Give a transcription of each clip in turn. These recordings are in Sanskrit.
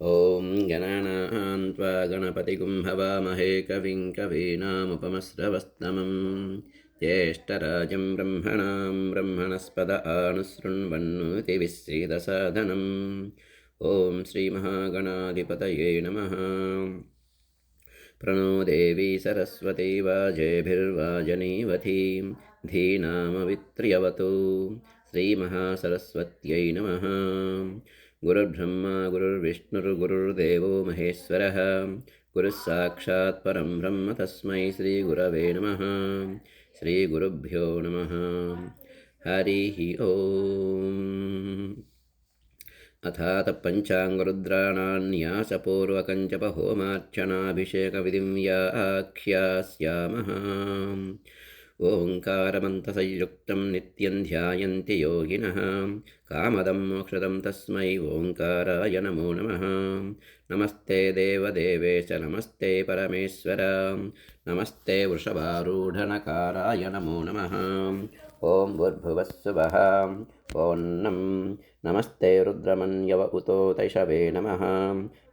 ॐ गणानां त्वा गणपतिगुं हवामहे कविं कवीनामुपमस्रवस्तमं ज्येष्ठराजं ब्रह्मणां ब्रह्मणस्पद आनुसृण्वन्नोतिविश्रीदसादनम् ॐ श्रीमहागणाधिपतये नमः। प्रणो देवी सरस्वती वाजेभिर्वाजनीवती धीनामवित्र्यवतु श्रीमहासरस्वत्यै नमः। गुरुर्ब्रह्मा गुरुर्विष्णुर्गुरुर्देवो महेश्वरः गुरुः साक्षात् परं ब्रह्म तस्मै श्रीगुरवे नमः। श्रीगुरुभ्यो नमः। हरिः ओम्। अथात पञ्चाङ्गरुद्राणान्यासपूर्वकं जपहोमार्चनाभिषेकविधिं व्याख्यास्यामः। ओङ्कारमन्तसंयुक्तं नित्यं ध्यायन्ति योगिनः कामदं मोक्षदं तस्मै ओङ्काराय नमो नमः। नमस्ते देवदेवेश नमस्ते परमेश्वर नमस्ते वृषभारूढनकाराय नमो नमः। ॐ भूर्भुवस्सुवः ॐ नमस्ते रुद्रमन्यव उतो तैषवे नमः।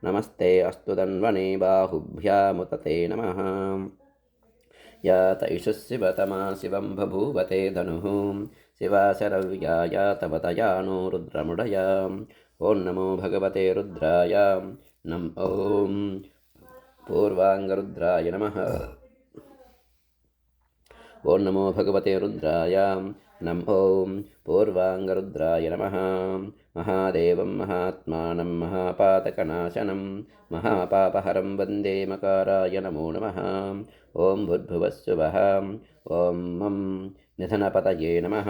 नमस्ते अस्तु धन्वने बाहुभ्यामुत ते नमः। या तैषुः शिवतमा शिवं बभूवते धनुः शिवा शरव्या या तव तया नो रुद्रमुडया। ॐ नमो भगवते रुद्राय ॐ पूर्वाङ्गरुद्राय नमः। ॐ नमो भगवते रुद्राय ॐ पूर्वाङ्गरुद्राय नमः। महादेवं महात्मानं महापातकनाशनं महापापहरं वन्दे मकाराय नमो नमः। ॐ भूर्भुवस्सुवः ॐ निधनपतये नमः।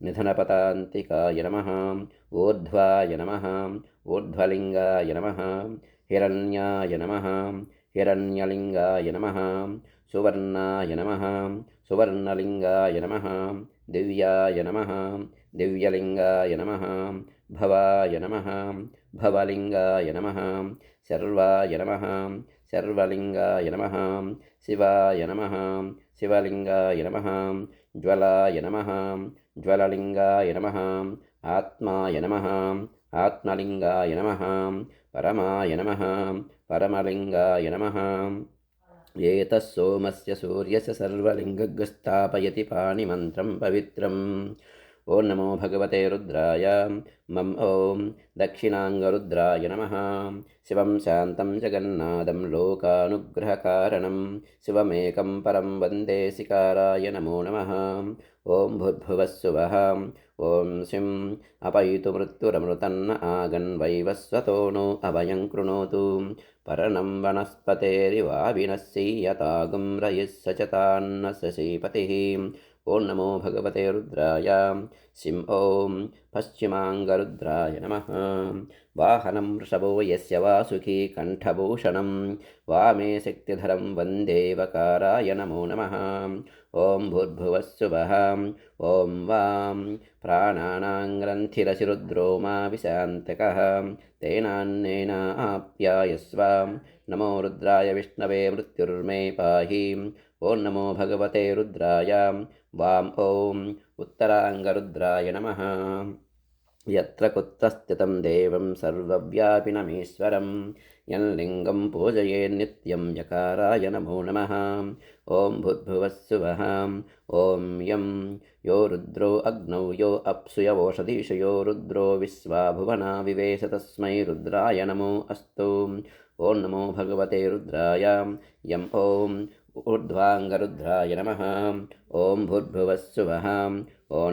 निधनपतान्तिकाय नमः। ऊर्ध्वाय नमः। ऊर्ध्वलिङ्गाय नमः। हिरण्याय नमः। हिरण्यलिङ्गाय नमः। सुवर्णाय नमः। सुवर्णलिङ्गाय नमः। दिव्याय नमः। दिव्यलिङ्गाय नमः। भवाय नमः। भवलिङ्गाय नमः। सर्वाय नमः। सर्वलिङ्गाय नमः। शिवाय नमः। शिवलिङ्गाय नमः। ज्वलाय नमः। ज्वललिङ्गाय नमः। आत्माय नमः। आत्मलिङ्गाय नमः। परमाय नमः। परमलिङ्गाय नमः। एतः सोमस्य सूर्यस्य सर्वलिङ्गस्थापयति पाणिमन्त्रं पवित्रम्। ॐ नमो भगवते रुद्राय ॐ दक्षिणाङ्गरुद्राय नमः। शिवं शान्तं जगन्नाथं लोकानुग्रहकारणं शिवमेकं परं वन्दे शिकाराय नमो नमः। ॐ भूर्भुवस्सुवः ॐ शिं अपयितु मृत्युरमृतन्न आगन् वैवस्वतो नो अभयं कृणोतु। पर्णं वनस्पतेरिवाविनश्यतागुं रयिः सचतान्न शशीपतिः। ॐ नमो भगवते रुद्राय शिं ॐ पश्चिमाङ्गरुद्राय नमः। वाहनं वृषभो यस्य वासुकी कण्ठभूषणं वामे शक्तिधरं वन्दे वकाराय नमो नमः। ॐ भूर्भुवस्सुवः ॐ वां प्राणानां ग्रन्थिरशिरुद्रो मा विशान्तकः तेनान्नेन आप्यायस्व। नमो रुद्राय विष्णवे मृत्युर्मे पाहि। ॐ नमो भगवते रुद्राय वां ॐ उत्तराङ्गरुद्राय नमः। यत्र कुत्रस्थितं देवं सर्वव्यापिनमीश्वरं यल्लिङ्गं पूजयेन्नित्यं यकाराय नमो नमः। ॐ भूर्भुवस्सुवः ॐ यो रुद्रो अग्नौ यो अप्सु यवोषधीषु यो रुद्रो विश्वा भुवना विवेश तस्मै रुद्राय नमो अस्तु। ॐ नमो भगवते रुद्राय ॐ ऊर्ध्वाङ्गरुद्राय नमः। ॐ भूर्भुवस्सुवः ॐ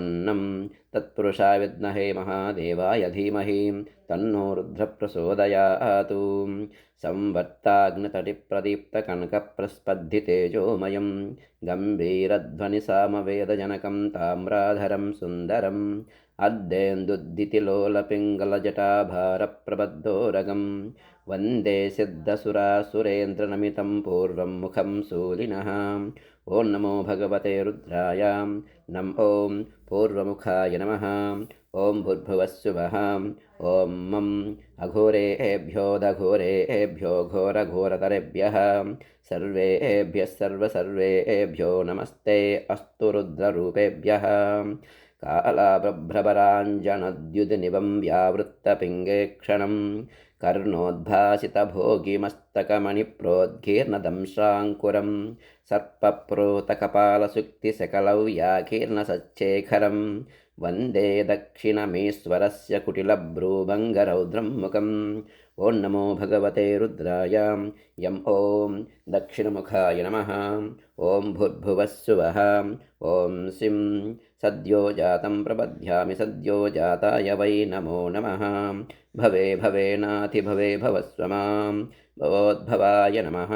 तत्पुरुषाय विद्महे महादेवाय धीमहि तन्नो रुद्रप्रचोदयात्। संवर्ताग्नितटिप्रदीप्तकनकप्रस्पद्धितेजोमयं गम्भीरध्वनिसामवेदजनकं ताम्राधरं सुन्दरम् अद्देन्दुद्दितिलोलपिङ्गलजटाभारप्रबद्धोरगं वन्दे सिद्धसुरासुरेन्द्रनमितं पूर्वं मुखं शूलिनः। ॐ नमो भगवते रुद्राय ॐ पूर्वमुखाय नमः। ॐ भूर्भुवस्सुवः ॐ अघोरेभ्यो घोरघोरतरेभ्यः सर्वेभ्यः सर्वेभ्यो नमस्ते अस्तु रुद्ररूपेभ्यः। कालाभ्रभराञ्जनद्युतिनिवं व्यावृत्तपिङ्गेक्षणं कर्णोद्भासितभोगिमस्तकमणिप्रोद्गीर्णदंशाङ्कुरं सर्पप्रोतकपालसुक्तिसकलौ व्याकीर्णसच्चेखरं वन्दे दक्षिणमीश्वरस्य कुटिलभ्रूभङ्गरौद्रं मुखम् ॐ नमो भगवते रुद्राय यं ॐ दक्षिणमुखाय नमः ॐ भूर्भुवः स्वः ॐ सिं सद्यो जातं प्रबध्यामि सद्यो जाताय वै नमो नमः भवे भवेनातिभवे भवस्व मां भवोद्भवाय नमः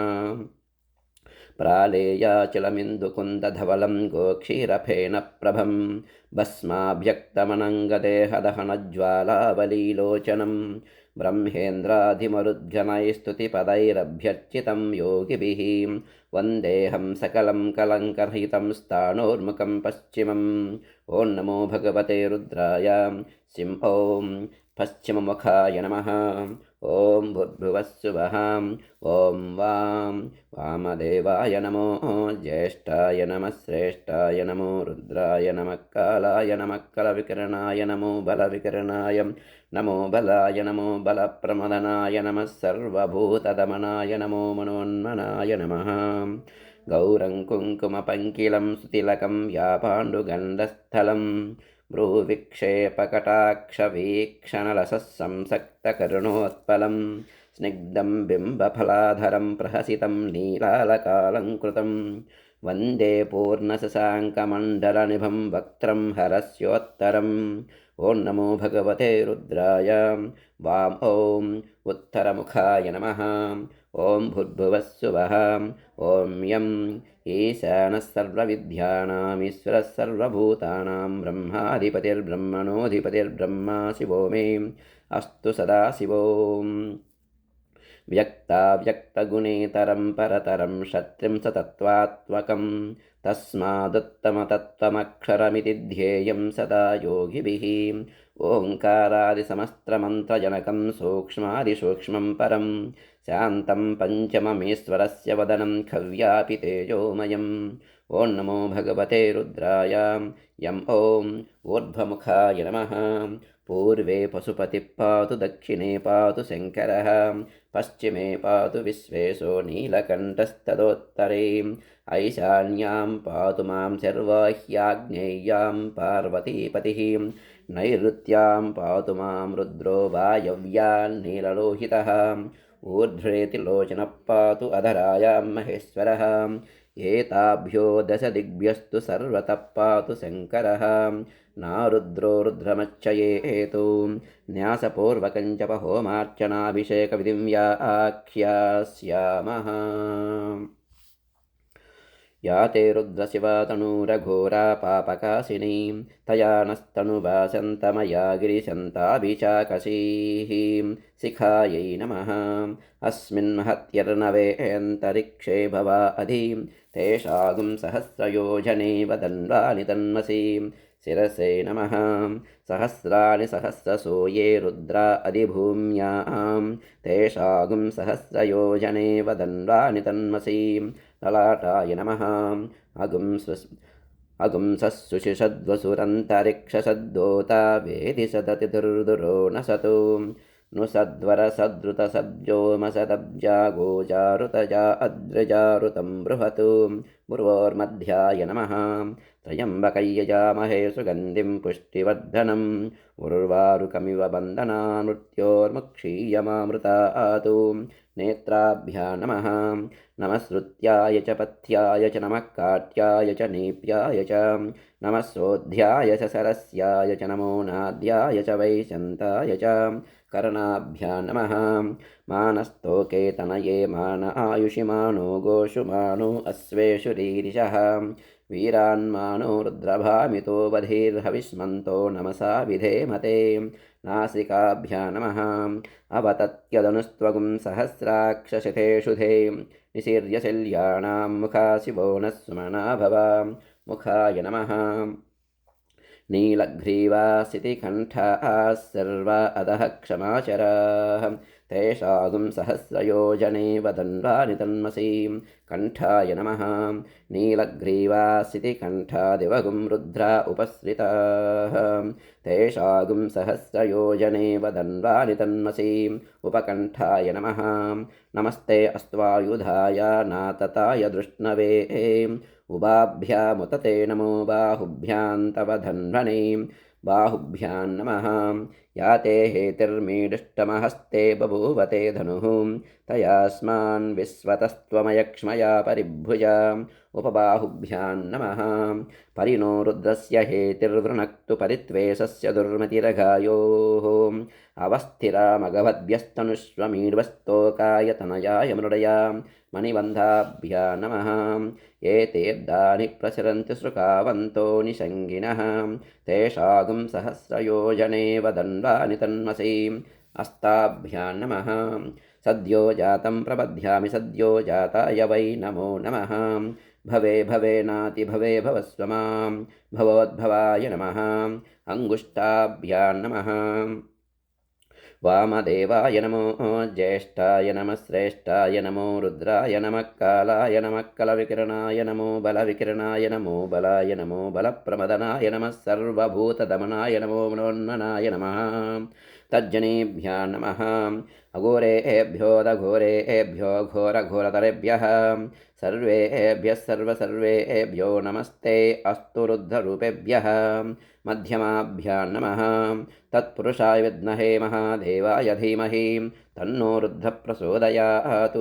प्रालेयाचलमिन्दुकुन्दधवलं गोक्षीरफेनप्रभं भस्माभ्यक्तमनङ्गदेहदहनज्वालावलीलोचनं ब्रह्मेन्द्राधिमरुद्गणैस्तुतिपदैरभ्यर्चितं योगिभिः वन्देऽहं सकलं कलङ्करहितं स्थाणोर्मुखं पश्चिमम् ॐ नमो भगवते रुद्राय सिं ॐ पश्चिममुखाय नमः ॐ भूर्भुवः स्वः ॐ वामदेवाय नमो ज्येष्ठाय नमः श्रेष्ठाय नमो रुद्राय नमः कालाय नमः कलविकरणाय नमो बलविकरणाय नमो बलाय नमो बलप्रमदनाय नमः सर्वभूतदमनाय नमो मनोन्मनाय नमः गौरं कुङ्कुमपङ्किलं सुतिलकं व्यापाण्डुगण्डस्थलं भ्रूविक्षेपकटाक्षवीक्षणलसः संसक्तकरुणोत्पलं स्निग्धं बिम्बफलाधरं प्रहसितं नीलालकालङ्कृतं वन्दे पूर्णशशाङ्कमण्डलनिभं वक्त्रं हरस्योत्तरम् ॐ नमो भगवते रुद्राय वां ॐ उत्तरमुखाय नमः ॐ भूर्भुवः स्वः ॐ यम् ईशानः सर्वविद्यानामीश्वरः सर्वभूतानां ब्रह्माधिपतिर्ब्रह्मणोऽधिपतिर्ब्रह्मा शिवो मे अस्तु सदाशिवो व्यक्ताव्यक्तगुणेतरं परतरं षट्त्रिंशत्तत्त्वात्मकं तस्मादुत्तमतत्त्वमक्षरमिति ध्येयं सदा योगिभिः ओङ्कारादिसमस्त्रमन्त्रजनकं सूक्ष्मादिसूक्ष्मं परं शान्तं पञ्चममीश्वरस्य वदनं खव्यापि तेजोमयम् ॐ नमो भगवते रुद्राय यं ॐ ऊर्ध्वमुखाय नमः पूर्वे पशुपतिः पातु दक्षिणे पातु शङ्करः पश्चिमे पातु विश्वेशो नीलकण्ठस्तदोत्तरे ऐशान्यां पातु मां सर्वाह्याग्नेय्यां पार्वतीपतिः नैऋत्यां पातु मां रुद्रो वायव्यान्नीललोहितः ऊर्ध्वेति लोचनः पातु अधरायां महेश्वरः एताभ्यो दशदिग्भ्यस्तु सर्वतः पातु शङ्करः नारुद्रो रुद्रमच्चयेतु न्यासपूर्वकं च होमार्चनाभिषेकविधिं व्याख्यास्यामः या ते रुद्रशिवा तनूरघोरा पापकाशिनी तया नस्तनुवासन्तमया गिरिशन्ताभिचाकशीः शिखायै नमः अस्मिन् महत्यर्नवेऽन्तरिक्षे भवा अधि तेषागुं सहस्रयोजने वदन्वानि तन्मसि शिरसे नमः सहस्राणि सहस्रशो ये रुद्रा अधिभूम्यां तेषागुं सहस्रयोजने वदन्वानि तन्मसि ललाटाय नमः अगुंसुषिषद्वसुरन्तरिक्षसद्दोता वेदि सदति दुर्दुरो न सतु नुसद्वरसद्रुतसब्जोमसदब्जागोजारुतजा अद्रजारुतं बृहतु बुर्वोर्मध्याय नमः त्र्यम्बकय्यजामहे सुगन्धिं पुष्टिवर्धनम् उर्वारुकमिव बन्धना मृत्योर्मुक्षीयमामृतातु नेत्राभ्या नमः नमः श्रुत्याय च पथ्याय च नमः काट्याय च नीप्याय च नमः सोऽध्याय च सरस्याय च नमो नाद्याय च वैशन्ताय च कर्णाभ्या नमः मानस्तोके तनये मान आयुषिमानो गोषुमानो अश्वेषु रीरिषः वीरान्मानो रुद्रभामितो वधीर्हविष्मन्तो नमसा विधेमते नासिकाभ्या नमः अवतत्यदनुस्त्वगुं सहस्राक्षशिखेषु धे निशीर्यशल्याणां मुखाशिवो नः सुमना भवा मुखाय नमः नीलग्रीवासितिकण्ठाः सर्वा अधः क्षमाचराः तेषागुं सहस्रयोजने वदन्वानि तन्मसीं कण्ठाय नमः नीलग्रीवासिति कण्ठादिवगुं रुद्रा उपसृताः तेषागुं सहस्रयोजने वदन्वानि तन्मसीम् उपकण्ठाय नमः नमस्ते अस्त्वायुधाय नातताय दृष्णवे उभाभ्यामुत ते नमो बाहुभ्यां तव धन्वने बाहुभ्यां नमः या ते हेतिर्मीडुष्टमहस्ते बभूवते धनुः तयास्मान् विश्वतस्त्वमयक्ष्मया परिभुजा उपबाहुभ्यां नमः परिनो रुद्रस्य हेतिर्वृणक्तु परित्वेषस्य दुर्मतिरघायोः अवस्थिरामगवद्भ्यस्तनुष्वमीड्वस्तोकाय तनयाय मृडया मणिबन्धाभ्या नमः एतेर्दानि प्रसरन्ति सृकावन्तो निषङ्गिनः तेषागुं सहस्रयोजने वदन्वानि तन्मसीम् अस्ताभ्यां नमः सद्यो जातं प्रबध्यामि सद्यो जाताय वै नमो नमः भवे भवेनाति भवे भवस्व मां भवोद्भवाय नमः अङ्गुष्ठाभ्यां नमः वामदेवाय नमो ज्येष्ठाय नमः श्रेष्ठाय नमो रुद्राय नमः कालाय नमः कलविकिरणाय नमो बलविकिरणाय नमो बलाय नमो बलप्रमदनाय नमः सर्वभूतदमनाय नमो मनोन्मनाय नमः तज्जनेभ्यः नमः अघोरेभ्योऽघोरेभ्यो घोरघोरतरेभ्यः सर्वेभ्यः सर्वेभ्यो नमस्ते अस्तु रुद्ररूपेभ्यः मध्यमाभ्यां नमः तत्पुरुषाय विद्महे महादेवाय धीमहि तन्नो रुद्रः प्रचोदयात्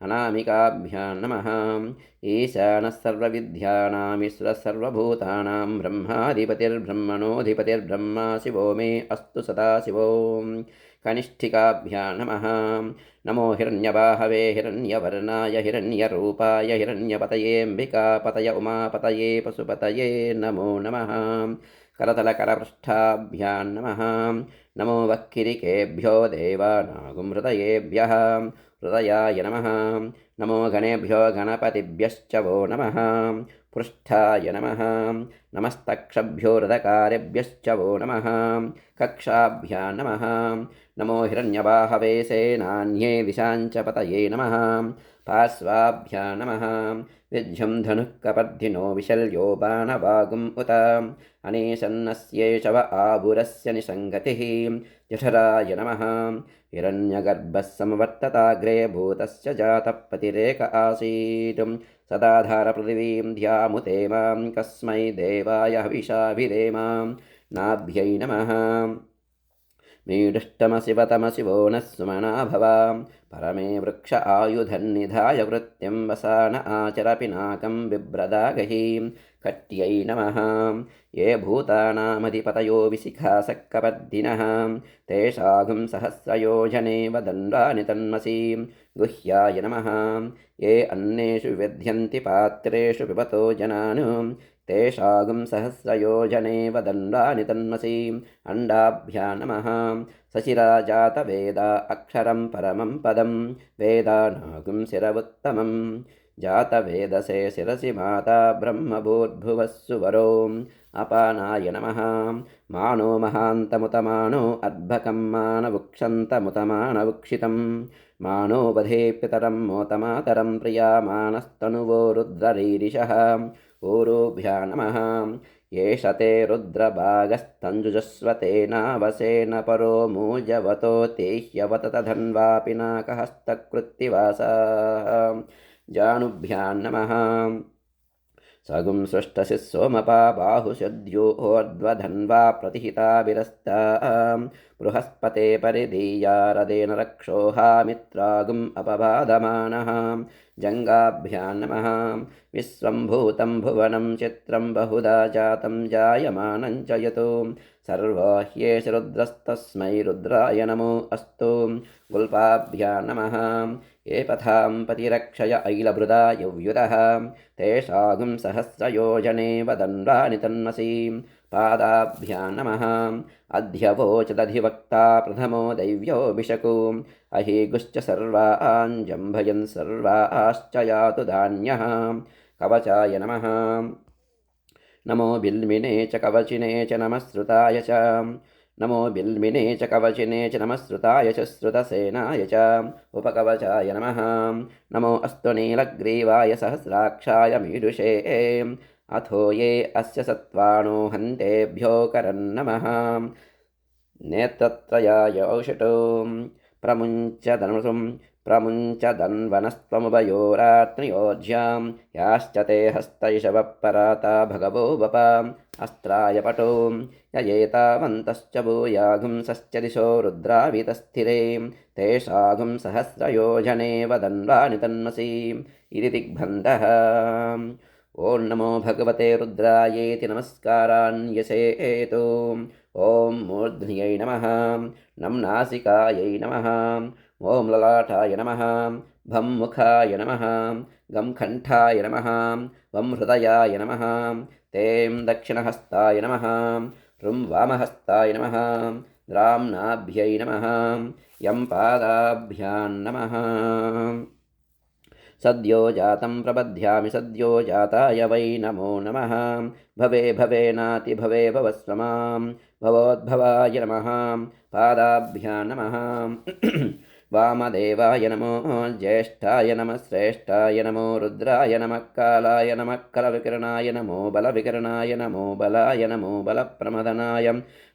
अनामिकाभ्यां नमः ईशानः सर्वविद्यानामीश्वरः सर्वभूतानां ब्रह्माधिपतिर्ब्रह्मणोऽधिपतिर्ब्रह्मा शिवो मे अस्तु सदाशिवो कनिष्ठिकाभ्यां नमः नमो हिरण्यबाहवे हिरण्यवर्णाय हिरण्यरूपाय हिरण्यपतयेऽम्बिकापतय उमापतये पशुपतये नमो नमः करतलकरपृष्ठाभ्यां नमः नमो वक्किरिकेभ्यो देवानागुंहृदयेभ्यः हृदयाय नमः नमो गणेभ्यो गणपतिभ्यश्च वो नमः पृष्ठाय नमः नमस्तक्षभ्यो हृदकारेभ्यश्च वो नमः कक्षाभ्यां नमः नमो हिरण्यबाहवे सेनान्ये दिशाञ्च पतये नमः पार्श्वाभ्यां नमः विद्युं धनुः कपर्धिनो विशल्यो बाणवागुम् उत अनेशन्नस्येषव आबुरस्य निसङ्गतिः जठराय नमः हिरण्यगर्भः समवर्तताग्रे भूतस्य जातः पतिरेक आसीत् सदाधारपृथिवीं ध्यामुते मां कस्मै देवाय हविषाभिधेमां नाभ्यै नमः मीडुष्टमशिवतमशिवो नः सुमना भवा परमे वृक्ष आयुधन्निधाय कृत्यं वसान आचर पिनाकं बिभ्रदागहीं कट्यै नमः ये भूतानामधिपतयो विशिखासक्कपर्दिनः तेषागुं सहस्रयोजने वदन्वानि तन्मसीं गुह्याय नमः ये अन्नेषु विविध्यन्ति पात्रेषु पिबतो जनान् तेषागुं सहस्रयोजने वदन्वानि तन्मसीम् अण्डाभ्यां नमः सशिराजातवेदा अक्षरं परमं पदं वेदानागुं शिरवुत्तमं जातवेदसे शिरसि माता ब्रह्मभूर्भुवः सुवरो अपानाय नमः मानो महान्तमुतमानो अर्भकं मानवुक्षन्तमुतमानवुक्षितं मानो वधे पितरं मोतमातरं प्रियामानस्तनुवो रुद्ररीरिषः ऊरुभ्यां नमः येष ते रुद्रभागस्तञ्जुजस्वतेनावसेन परो मूजवतो ते ह्यवततधन्वा पिनाकहस्तकृत्तिवासाः जानुभ्यां नमः सगुं सृष्टसि सोमपा बाहुषद्योर्ध्वधन्वा प्रतिहिताभिरस्ता बृहस्पते परिधीयारदेन रक्षोहामित्रागुम् अपबाधमानः जङ्गाभ्यां नमः विश्वम्भूतं भुवनं चित्रं बहुधा जातं जायमानं च यतो सर्वह्येष रुद्रस्तस्मै रुद्राय नमो अस्तु गुल्पाभ्यां नमः ये पथां पतिरक्षय ऐलभृदा यव्युतः तेषागुं सहस्रयोजने वदन्वानि तन्मसीं पादाभ्यां नमः अध्यवोचदधिवक्ता प्रथमो दैव्योऽभिषको अहीगुश्च सर्वान् जम्भयन् सर्वाश्च यातु धान्यः कवचाय नमः नमो बिल्मिने च कवचिने च नमः श्रुताय च नमो बिल्मिने च कवचिने च नमः श्रुताय च श्रुतसेनाय च उपकवचाय नमः नमो अस्तु नीलग्रीवाय सहस्राक्षाय मीडुषे अथो ये अस्य सत्त्वानो हन्तेभ्यो करन्नमः नेत्रत्रयाय औषटो प्रमुञ्च धनुषुं प्रमुञ्च धन्वनस्त्वमुभयोरात्रियोज्यां याश्च ते हस्तैषवपराता भगवो वपा अस्त्राय पटो ययेतावन्तश्च भूयागुंसश्च दिशो रुद्रावितस्थिरे तेषागुं सहस्रयोजने वदन्वानि तन्मसि इति दिग्बन्धः ॐ नमो भगवते रुद्रायेति नमस्कारान्यसेतु ॐ मूर्ध्न्यै नमः नं नासिकायै नमः ॐ ललाटाय नमः भं मुखाय नमः गं कण्ठाय नमः वं हृदयाय नमः तें दक्षिणहस्ताय नमः रुं वामहस्ताय नमः द्रां नाभ्यै नमः यं पादाभ्यां नमः सद्यो जातं प्रबध्यामि सद्यो जाताय वै नमो नमः भवे भवेनाति भवे भवस्व मां भवोद्भवाय नमः पादाभ्यां नमः वामदेवाय नमो ज्येष्ठाय नमः श्रेष्ठाय नमो रुद्राय नमः कालाय नमः कलविकिरणाय नमो बलविकिरणाय नमो बलाय नमो बलप्रमदनाय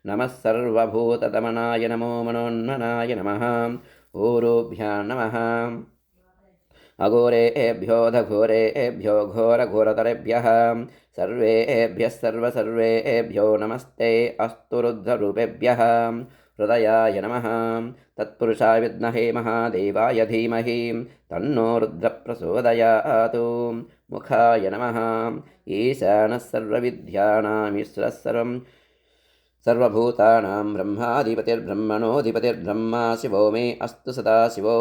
नमः सर्वभूतदमनाय नमो मनोन्मनाय नमः ऊरुभ्यां नमः अघोरेभ्यो दघोरेभ्यो घोरघोरतरेभ्यः सर्वेभ्यः सर्वेभ्यो नमस्ते अस्तु रुद्ररूपेभ्यः हृदयाय नमः तत्पुरुषाय विद्महे महादेवाय धीमहि तन्नो रुद्रप्रचोदयात् मुखाय नमः ईशानः सर्वविद्यानामीश्वरः सर्वभूतानां ब्रह्माधिपतिर्ब्रह्मणोऽधिपतिर्ब्रह्मा शिवो मे अस्तु सदा शिवो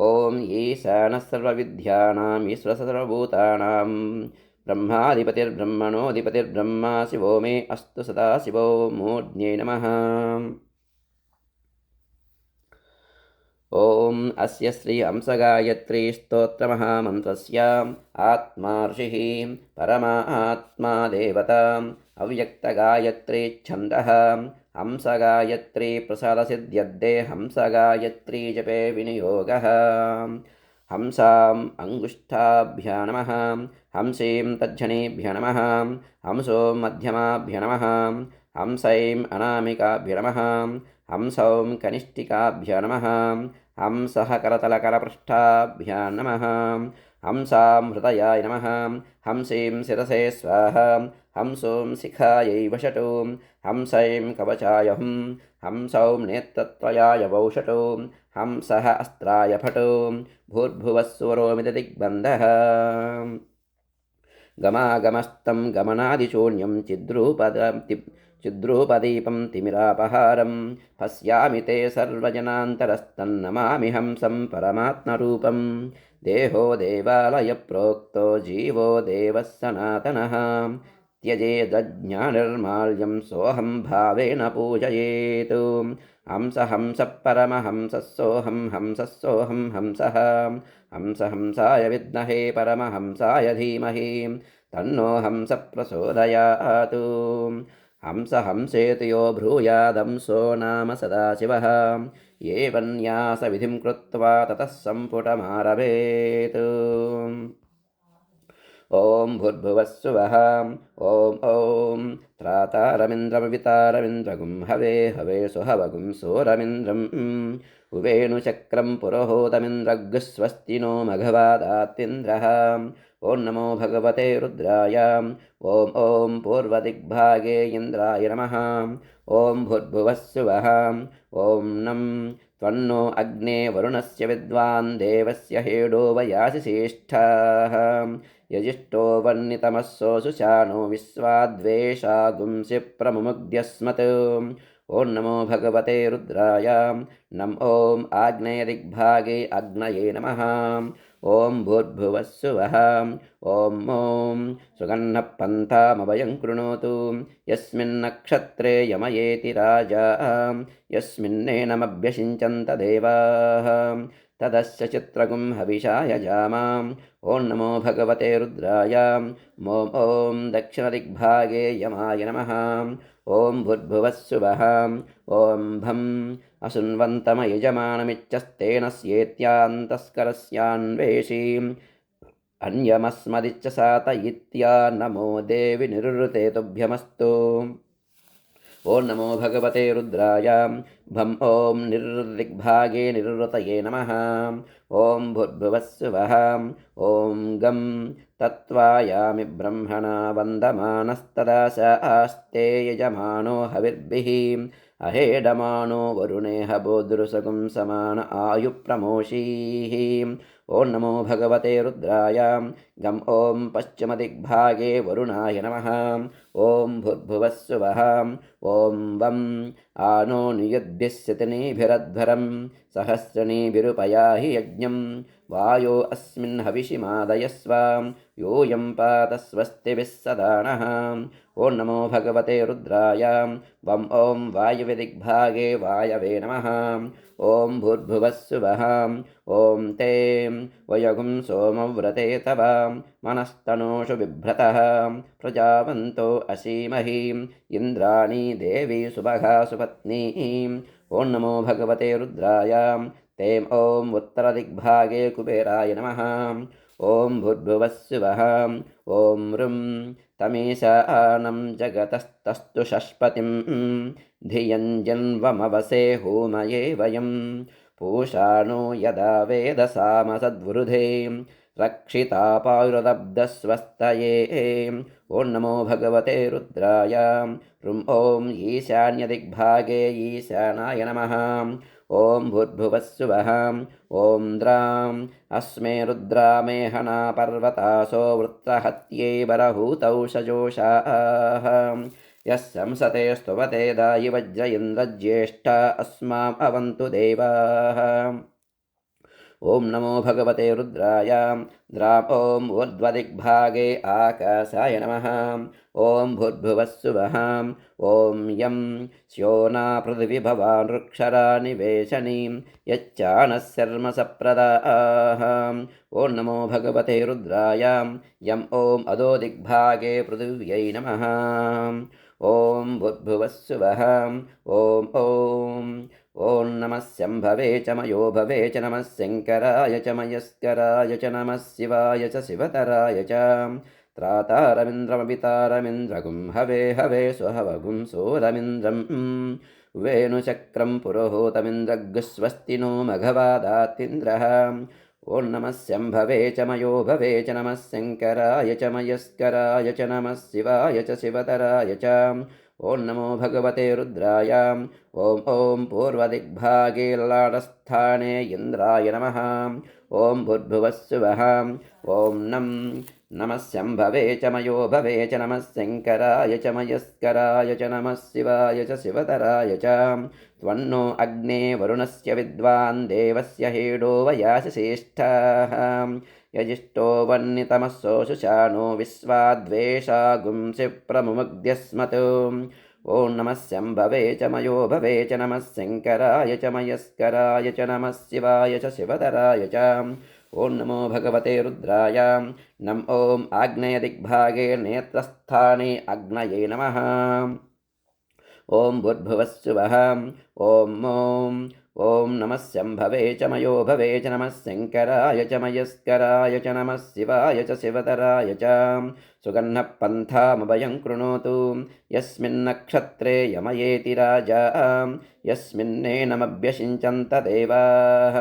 ॐ ईशानः सर्वविद्यानाम् ईश्वरः सर्वभूतानां ब्रह्माधिपतिर्ब्रह्मणोऽधिपतिर्ब्रह्मा शिवो मे अस्तु सदा शिवो मूर्ध्न्यै नमः ॐ अस्य श्री हंसगायत्री स्तोत्रमहामन्त्रस्य आत्मा ऋषिः परमात्मा देवता अव्यक्तगायत्री छन्दः हंसगायत्री प्रसादसिद्ध्यर्थे हंसगायत्री जपे विनियोगः हंसाम् अङ्गुष्ठाभ्यां नमः हंसीं तज्जनेभ्यो नमः हंसो मध्यमाभ्यो नमः हंसैम् अनामिकाभ्यो नमः हंसौं कनिष्ठिकाभ्यो नमः हंसः करतलकरपृष्ठाभ्यां नमः हंसां हृदयाय नमः हंसीं शिरसे स्वाहा हंसों शिखायै वषटो हंसैं कवचाय हंसौं नेत्रत्रयाय वौषटो हंसः अस्त्राय फटो भूर्भुवस्सुवरोमिति दिग्बन्धः गमागमस्तं गमनादिशून्यं चिद्रूपदीपं तिमिरापहारं पश्यामि ते सर्वजनान्तरस्तन्नमामि हंसं परमात्मरूपं देहो देवालयप्रोक्तो जीवो देवः सनातनः त्यजेदज्ञानिर्माल्यं सोऽहं भावेन पूजयेत् हंस हंस परमहंसः सोऽहं हंसः सोऽहं हंसः हंस हंसाय विद्महे परमहंसाय धीमहि तन्नो हंस प्रचोदयात् हंस हंसेति यो ब्रूयादंसो नाम सदाशिवः एवं न्यासविधिं कृत्वा ततः सम्पुटमारभेत् ॐ भूर्भुवस्सुवः ॐ त्रातारमिन्द्रमवितारमिन्द्रगुं हवे हवे सुहवगुं सोरमिन्द्रम् उवेणुचक्रं पुरोहोतमिन्द्रगुस्वस्ति नो मघवादात्विन्द्रः ॐ नमो भगवते रुद्राय ॐ पूर्वदिग्भागे इन्द्राय नमः ॐ भूर्भुवस्सुवः ॐ नं त्वन्नो अग्ने वरुणस्य विद्वान् देवस्य हेडो वयासि श्रेष्ठाः यजिष्ठो वर्णितमस्सो सुशानो विश्वाद्वेषागुंसि प्रमुमुग्ध्यस्मत् ॐ नमो भगवते रुद्राय ॐ आग्नेयदिग्भागे अग्नये नमः ॐ भूर्भुवस्सुवः ॐ सुगन्धपन्थामभयं कृणोतु यस्मिन्नक्षत्रे यमयेति राजा यस्मिन्नेनमभ्यषिञ्चन्त देवाः तदस्य चित्रगुं हविषा यजामाम् ॐ नमो भगवते रुद्राय ॐ दक्षिणदिग्भागे यमाय नमः ॐ भूर्भुवस्सुवः ॐ भं असुन्वन्तमयजमानमिच्छस्तेन स्येत्यान्तस्करस्यान्वेषीम् अन्यमस्मदिच्च सातयित्या नमो देवि निरुते तुभ्यमस्तु। ओं नमो भगवते रुद्राय भं ॐ निरुदिग्भागे निरुतये नमः। ॐ भूर्भुवस्सुवः ॐ गं तत्त्वायामि ब्रह्मणा वन्दमानस्तदा स आस्ते यजमानो हविर्भिः अहेडमानो वरुणेह बोधृसगुं समान आयुप्रमोषीः। ॐ नमो भगवते रुद्राय गं ॐ पश्चिमदिग्भागे वरुणाय नमः। ॐ भूर्भुवस्सुवः ॐ वं आनो नियुद्भिस्सितनीभिरध्वरं सहस्रणीभिरुपयाहि यज्ञं वायो अस्मिन् हविषिमादयस्व योऽयं पात स्वस्तिभिः सदा नः। ॐ नमो भगवते रुद्राय वं ॐ वायुविदिग्भागे वायवे नमः। ॐ भूर्भुवस्सुवः ॐ ते वयगुं सोमव्रते तव मनस्तनोषु बिभ्रतः प्रजावन्तो असीमहि इन्द्राणी देवी सुभगा सुपत्नीः। ॐ नमो भगवते रुद्राय तें ॐ उत्तरदिग्भागे कुबेराय नमः। ॐ भूर्भुवस्सुवः ॐ ऋं तमीशानं जगतस्तस्तु षष्पतिं धियञ्जन्वमवसे होमये वयं पूषाणो यदा वेदसामसद्वृधे रक्षितापायुरदब्धस्वस्तये। ॐ नमो भगवते रुद्राय ऋं ॐ ईशान्यदिग्भागे ईशानाय नमः। ॐ भूर्भुवस्सुवः ॐ द्राम् अस्मे रुद्रामेहना पर्वतासो वृत्रहत्यै बरहूतौ सजोषाः यः संसते स्तुवते दायि वज्र इन्द्रज्येष्ठा अस्माम् अवन्तु देवाः। ॐ नमो भगवते रुद्राय द्राम् ॐ ऊर्ध्वदिग्भागे आकाशाय नमः। ॐ भूर्भुवस्सुवः ॐ यं स्योना पृथिवी भवान् वृक्षरा निवेशनीं यच्चानः शर्मसप्रदाः। ॐ नमो भगवते रुद्राय यं ॐ अधोदिग्भागे पृथिव्यै नमः। ॐ भूर्भुवस्सुवः ॐ नमः शम्भवे च मयो भवे च नमः शङ्कराय च मयस्कराय च नमः शिवाय च शिवतराय च त्रातारमिन्द्रमपितारमिन्द्रगुं हवे हवे स्वहवगुं सोरमिन्द्रं वेणुचक्रं पुरोहूतमिन्द्रगुस्वस्ति नो मघवादातीन्द्रः। ॐ नमः शम्भवे च मयो भवे च नमः शङ्कराय च मयस्कराय च नमः शिवाय च शिवतराय च। ॐ नमो भगवते रुद्राय ॐ पूर्वदिग्भागे ललाटस्थाने इन्द्राय नमः। ॐ भूर्भुवस्सुवः ॐ नमः शम्भवे च मयो भवे च नमः शङ्कराय च मयस्कराय च नमः शिवाय च शिवतराय च। त्वन्नो अग्ने वरुणस्य विद्वान् देवस्य हेडो वयासि श्रेष्ठः यजिष्ठो वह्नितमसो शुशानो विश्वाद्वेषा गुंसि प्रमुग्ध्यस्मत्। ॐ नमः शम्भवे च मयो भवे च नमः शङ्कराय च मयस्कराय च नमः शिवाय च शिवतराय च। ॐ नमो भगवते रुद्राय ॐ आग्नेयदिग्भागे नेत्रस्थाने अग्नये नमः। ॐ भूर्भुवस्सुवः ॐ नमः शम्भवे च मयो भवे च नमः शङ्कराय च मयस्कराय च नमः शिवाय च शिवतराय च। सुगन्धः पन्थामभयं कृणोतु यस्मिन्नक्षत्रे यमयेति राजा यस्मिन्नेनमभ्यषिञ्चन्त देवाः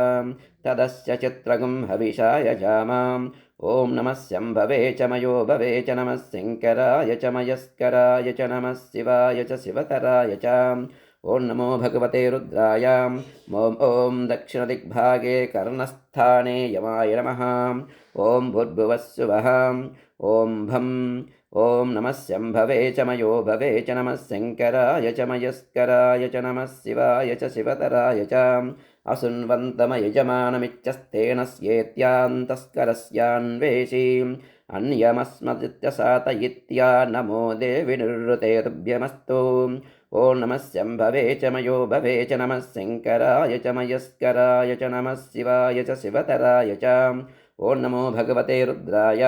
तदस्य चित्रगुं हविषाय जामाम्। ॐ नमः शम्भवे च मयो भवे च नमः शङ्कराय च मयस्कराय च नमः शिवाय च शिवतराय च। ॐ नमो भगवते रुद्राय ॐ दक्षिणदिग्भागे कर्णस्थाने यमाय नमः। ॐ भूर्भुवस्सुवः ॐ भं ॐ नमः शम्भवे च मयो भवे च नमः शङ्कराय च मयस्कराय च नमः शिवाय च शिवतराय च। असुन्वन्तमयजमानमिच्छस्तेन स्येत्यान्तस्करस्यान्वेषीम् अन्यमस्मदित्यसातयित्या नमो देवि निरुते तुभ्यमस्तु। ॐ नमः शम्भवे च मयो भवे च नमः शङ्कराय च मयस्कराय च नमः शिवाय च शिवतराय च। ఓం నమో భగవతే రుద్రాయ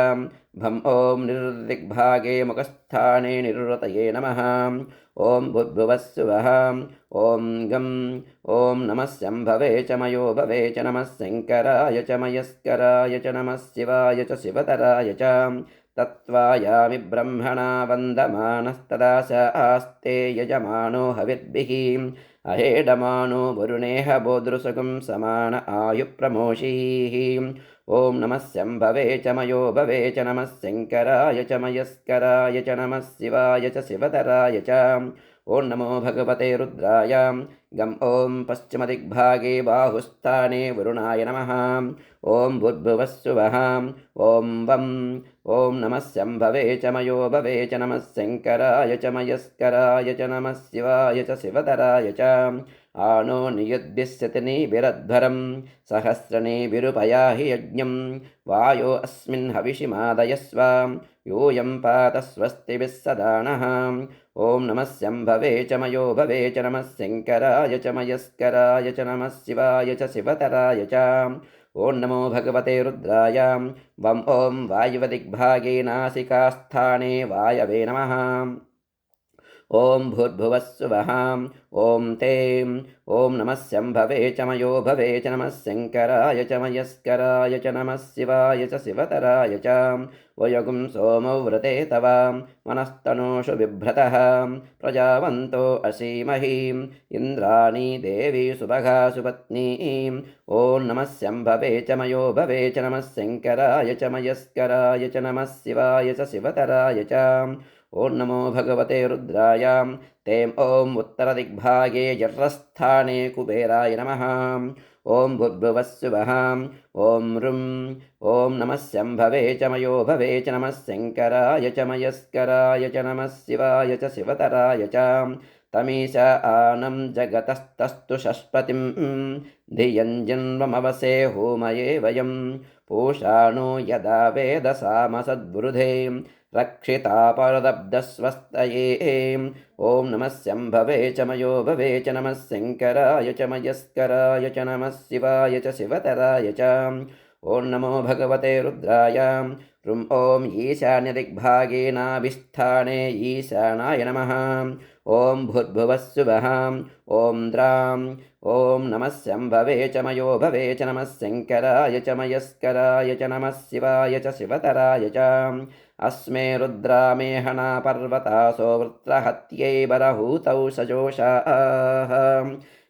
భం ఓం నిరుదిగ్భాగే ముఖస్థానే నిరుతయే నమః ఓం భూర్భువస్సువః ఓం గం ఓం నమః శంభవే చ మయో భవే చ నమః శంకరాయ చ మయస్కరాయ చ నమః శివాయ చ శివతరాయ చ తత్వాయామి బ్రహ్మణా వందమానస్తదా ఆస్తే యజమానో హవిర్భిః అహేడమానో వరుణేహ బోధృసుకం సమాన ఆయుప్రమోషీః ఓం నమః శంభవే చ మయో భవే చ నమః శంకరాయ చ మయస్కరాయ చ నమః శివాయ చ శివతరాయ చ ఓం నమో భగవతే రుద్రాయ గం ఓం పశ్చిమదిగ్భాగే బాహుస్థానే వరుణాయ నమః ఓం భూర్భువస్సువః ఓం వం ఓం నమః శంభవే చ మయో భవే చ నమః శంకరాయ చ మయస్కరాయ చ నమః శివాయ చ శివతరాయ చ ఆనో నియుద్భిస్సతినిభిరధ్వరం సహస్రనిభిరుపయాహి యజ్ఞం వాయో అస్మిన్ హవిషిమాదయస్వ యూయం పాత స్వస్తిభిः సదా నః ఓం నమః శంభవే చ మయో భవే చ నమః శంకరాయ చ మయస్కరాయ చ నమః శివాయ చ శివతరాయ చ ఓం నమో భగవతే రుద్రాయ వం ఓం వాయువదిగ్భాగే నాసికాస్థానే వాయవే నమః ఓం భూర్భువస్సువః ఓం తేం ఓం నమః శంభవే చ మయో భవే చ నమః శంకరాయ చ మయస్కరాయ చ నమః శివాయ చ శివతరాయ చ వయగుం సోమౌ వ్రతే తవ మనస్తనోషు బిభ్రతః ప్రజావంతో అసీమహి ఇంద్రాణి దేవి సుభగా సుపత్నీ ఓం నమః శంభవే చ మయో భవే చ నమః శంకరాయ చ మయస్కరాయ చ నమః శివాయ చ శివతరాయ చ ఓం నమో భగవతే రుద్రాయ తేం ఓం ఉత్తరదిగ్భాగే జఠరస్థానే కుబేరాయ నమః ఓం భూర్భువస్సువః ఓం రుం ఓం నమః శంభవే చ మయో భవే చ నమః శంకరాయ చ మయస్కరాయ చ నమః శివాయ చ శివతరాయ చ తమీశ ఆనం జగతస్తస్తు షష్పతిం ధియం జన్మమవసే హోమయే వయం పూషాణో యదా వేదసామసద్వృధే రక్షితాపరదబ్ధస్వస్తయే ఓం నమః శంభవే చ మయో భవే చ నమః శంకరాయ చ మయస్కరాయ చ నమః శివాయ చ శివతరాయ చ ఓం నమో భగవతే రుద్రాయ రుం ఓం ఈశాన్యదిగ్భాగే నాభిస్థానే ఈశానాయ నమః ఓం భూర్భువస్సువః ఓం ద్రాం ఓం నమః శంభవే చ మయో భవే చ నమః శంకరాయ చ మయస్కరాయ చ నమః శివాయ చ శివతరాయ చ అస్మే రుద్రామేహనా పర్వతాసో వృత్రహత్యై బరహూతౌ సజోషాః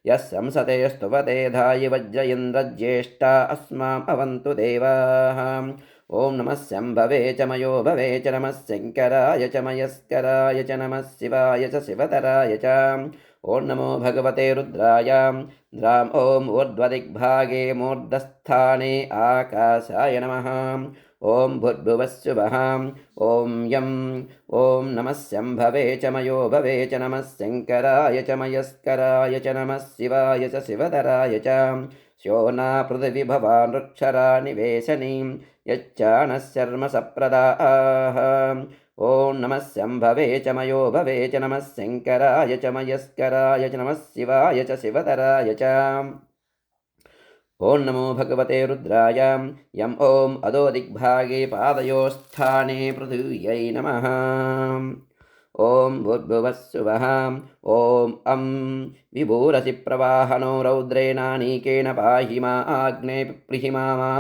యః సంసతే స్తువతే ధాయి వజ్ర ఇంద్రజ్యేష్ఠా అస్మాం అవంతు దేవాః ఓం నమః శంభవే చ మయో భవే చ నమః శంకరాయ చ మయస్కరాయ చ నమః శివాయ చ శివతరాయ చ ఓం నమో భగవతే రుద్రాయ ద్రాం ఓం ఊర్ధ్వదిగ్భాగే మూర్ధస్థానే ఆకాశాయ నమః ఓం భూర్భువస్సువః ఓం యం ఓం నమః శంభవే చ మయో భవే చ నమః శంకరాయ చ మయస్కరాయ చ నమః శివాయ చ శివతరాయ చ శోనా పృథివీ భవాన్ వృక్షరా నివేశనీం యచ్చానః శర్మ సప్రదాః ఓం నమః శంభవే చ మయో భవే చ నమః శంకరాయ చ మయస్కరాయ చ నమః శివాయ చ శివతరాయ చ ఓం నమో భగవతే రుద్రాయ యం ఓం అధోదిగ్భాగే పాదయోస్థానే పృథివ్యై నమః ఓం భూర్భువస్సువః ఓం అం విభూరసి ప్రవాహనో రౌద్రేణానీకేన పాహి మా ఆగ్నే పిప్లిహి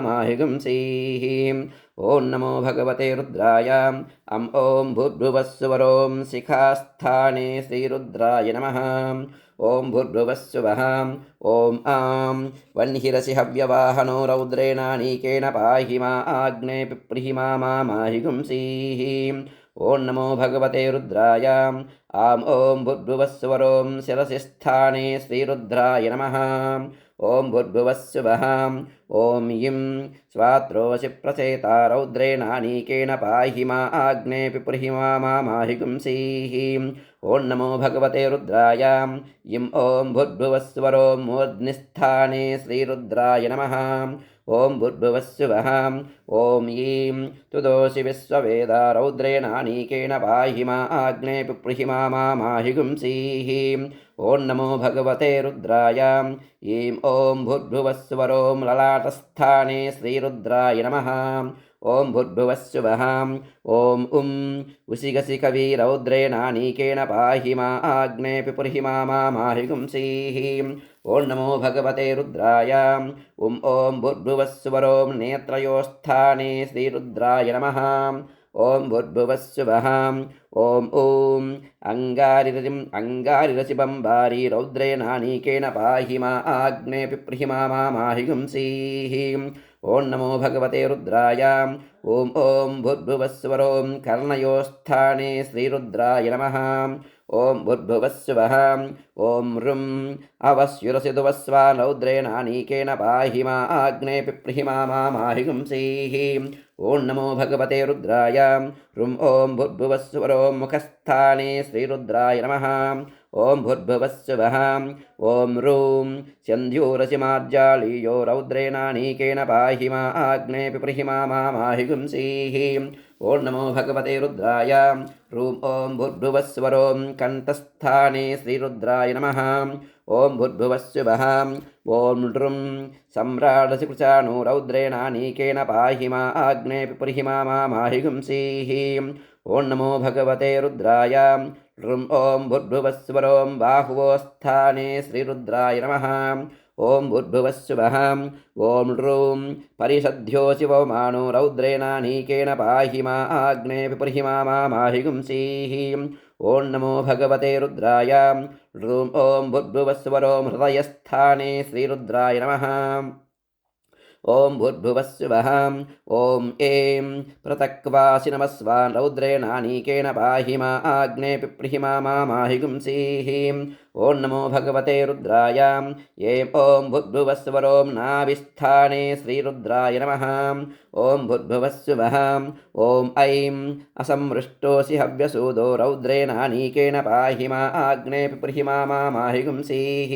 మాహిగుంసీః ఓం నమో భగవతే రుద్రాయ అం ఓం భూర్భువస్సువరోం శిఖాస్థానే శ్రీరుద్రాయ నమః ఓం భూర్భువస్సువః ఓం ఆం వన్హిరసి హవ్యవాహనో రౌద్రేణానీకేన పాహి మా ఆగ్నే పిప్లిహి మాహిగుంసీః ఓం నమో భగవతే రుద్రాయ ఆం ఓం భూర్భువస్సువరోం శిరసి స్థానే శ్రీరుద్రాయ నమః ఓం భూర్భువస్సువః ఓం ఇం స్వాత్రోసి ప్రసేతా రౌద్రేణానీకేన పాహి మా ఆగ్నే పిప్లిహి మాహిగుంసీః ఓం నమో భగవతే రుద్రాయ ఇం ఓం భూర్భువస్సువరోం మూర్ధ్నిస్థానే శ్రీరుద్రాయ నమః ॐ भूर्भुवस्सुवः ॐ ईं तुदोषि विश्ववेदा रौद्रेणानीकेन पाहि मा आग्ने पिप्रुहि माहिगुंसीः ॐ नमो भगवते रुद्राय ईं ॐ भूर्भुवस्वरों ललाटस्थाने श्रीरुद्राय नमः ॐ भूर्भुवस्सुवः ॐ उसिगसि कविरौद्रेणानीकेन पाहि मा आग्ने पिपुर्हि माहिगुंसीः ॐ नमो भगवते रुद्राय ॐ भूर्भुवस्वरों नेत्रयोस्थाने श्रीरुद्राय नमः ॐ भूर्भुवस्सुवः ॐ अङ्गारिरसिबम्बारी रौद्रेणानीकेन पाहि मा आग्ने पिप्रुहि माहिगुंसीः ॐ नमो भगवते रुद्राय ॐ भूर्भुवस्वरों कर्णयोस्थाने श्रीरुद्राय नमः ॐ भूर्भुवस्सुवः ॐ ऋं अवस्युरसिदुवस्वान् रौद्रेणानीकेन पाहि मा आग्ने पिप्रुहि माहिगुंसीः ॐ नमो भगवते रुद्राय ऋं ॐ भूर्भुवस्वरों मुखस्थाने श्रीरुद्राय नमः ॐ भूर्भुवस्सुवः ॐ ॐ स्यन्ध्यूरसिमार्जालीयो रौद्रेणानीकेन पाहि मा आग्ने पिप्रुहि माहिगुंसीः ॐ नमो भगवते रुद्राय ॐ भूर्भुवस्वरों कण्ठस्थाने श्रीरुद्राय नमः ॐ भूर्भुवस्सुवः ॐ नृं सम्राडसिकृचाणो रौद्रेणानीकेन पाहि मा आग्ने पिप्रुहि माहिगुंसीः ॐ नमो भगवते रुद्राय ॐ भूर्भुवस्वरों बाहुवोस्थाने श्रीरुद्राय नमः ॐ भूर्भुवस्सुवः ॐ नृं परिषद्ध्यो शिवमानो रौद्रेणानीकेन पाहि मा आग्ने पिप्रुहि माहिगुंसीः ॐ नमो भगवते रुद्राय ॐ भूर्भुवस्वरों हृदयस्थाने श्रीरुद्राय नमः ॐ भूर्भुवस्सुवः ॐ ऐं पृथक्वासि नमस्वान् रौद्रेणानीकेन पाहि मा आग्ने पिप्रुहि माहिगुंसीः ॐ नमो भगवते रुद्राय ॐ भूर्भुवस्वरों नाभिस्थाने श्रीरुद्राय नमः ॐ भूर्भुवस्सुवः ॐ ऐं असंमृष्टोऽसि हव्यसूदो रौद्रेणानीकेन पाहि मा आग्ने पिप्रुहि माहिगुंसीः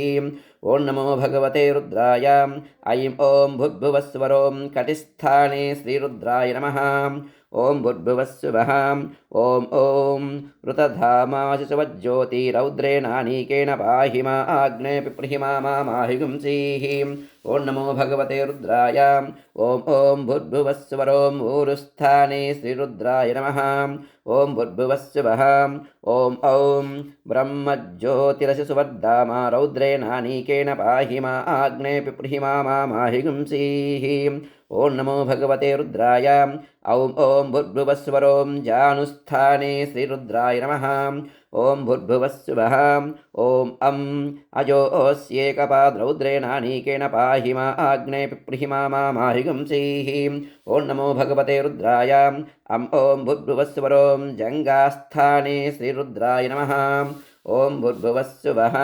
ॐ नमो भगवते रुद्राय ऐं ॐ भूर्भुवस्वरों कटिस्थाने श्रीरुद्राय नमः ॐ भूर्भुवस्सुवः ॐ ऋतधामासि सुवज्ज्योति रौद्रेणानीकेन पाहि मा आग्ने पिप्रुहि माहिगुंसीः ॐ नमो भगवते रुद्राय ॐ भूर्भुवस्वरों ऊरुस्थाने श्रीरुद्राय नमः ॐ भूर्भुवस्सुवः ॐ ब्रह्मज्योतिरसि सुवर्धामा रौद्रेणानीकेन पाहि मा आग्ने पिप्रुहि माहिगुंसीः ॐ नमो भगवते रुद्राय ॐ भूर्भुवस्वरों जानुस्थाने श्रीरुद्राय नमः ॐ भूर्भुवस्सुवः ॐ अजोऽस्येकपाद् रौद्रेणानीकेन पाहि मा आग्ने पिप्रुहि माहिगुंसीः ॐ नमो भगवते रुद्राय ॐ भूर्भुवस्वरों जङ्गास्थाने श्रीरुद्राय नमः ॐ भूर्भुवस्सुवः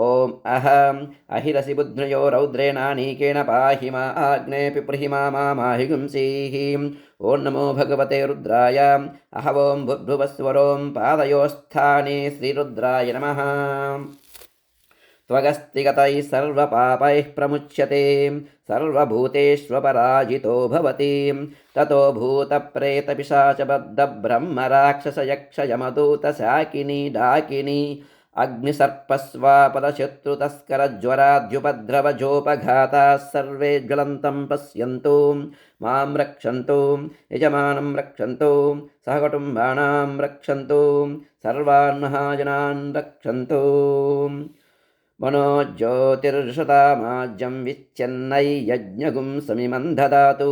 ॐ अहिरसि बुध्नयो रौद्रेणानीकेन पाहि मा आग्ने पिप्रुहि माहिगुंसीः ॐ नमो भगवते रुद्राय ॐ भूर्भुवस्वरों पादयोस्थाने श्रीरुद्राय नमः त्वगस्तिगतैः सर्वपापैः प्रमुच्यते सर्वभूतेष्वपराजितो भवति ततो भूतप्रेतपिशाचबद्धब्रह्मराक्षसयक्षयमदूतशाकिनी डाकिनी अग्निसर्पस्वापदशत्रुतस्करज्वराद्युपद्रवजोपघाताः सर्वे ज्वलन्तं पश्यन्तु मां रक्षन्तु यजमानं रक्षन्तु सहकुटुम्बानां रक्षन्तु सर्वान् महाजनान् रक्षन्तु मनोज्योतिर्षतामाज्यं विच्छन्नै यज्ञगुं समिमं ददातु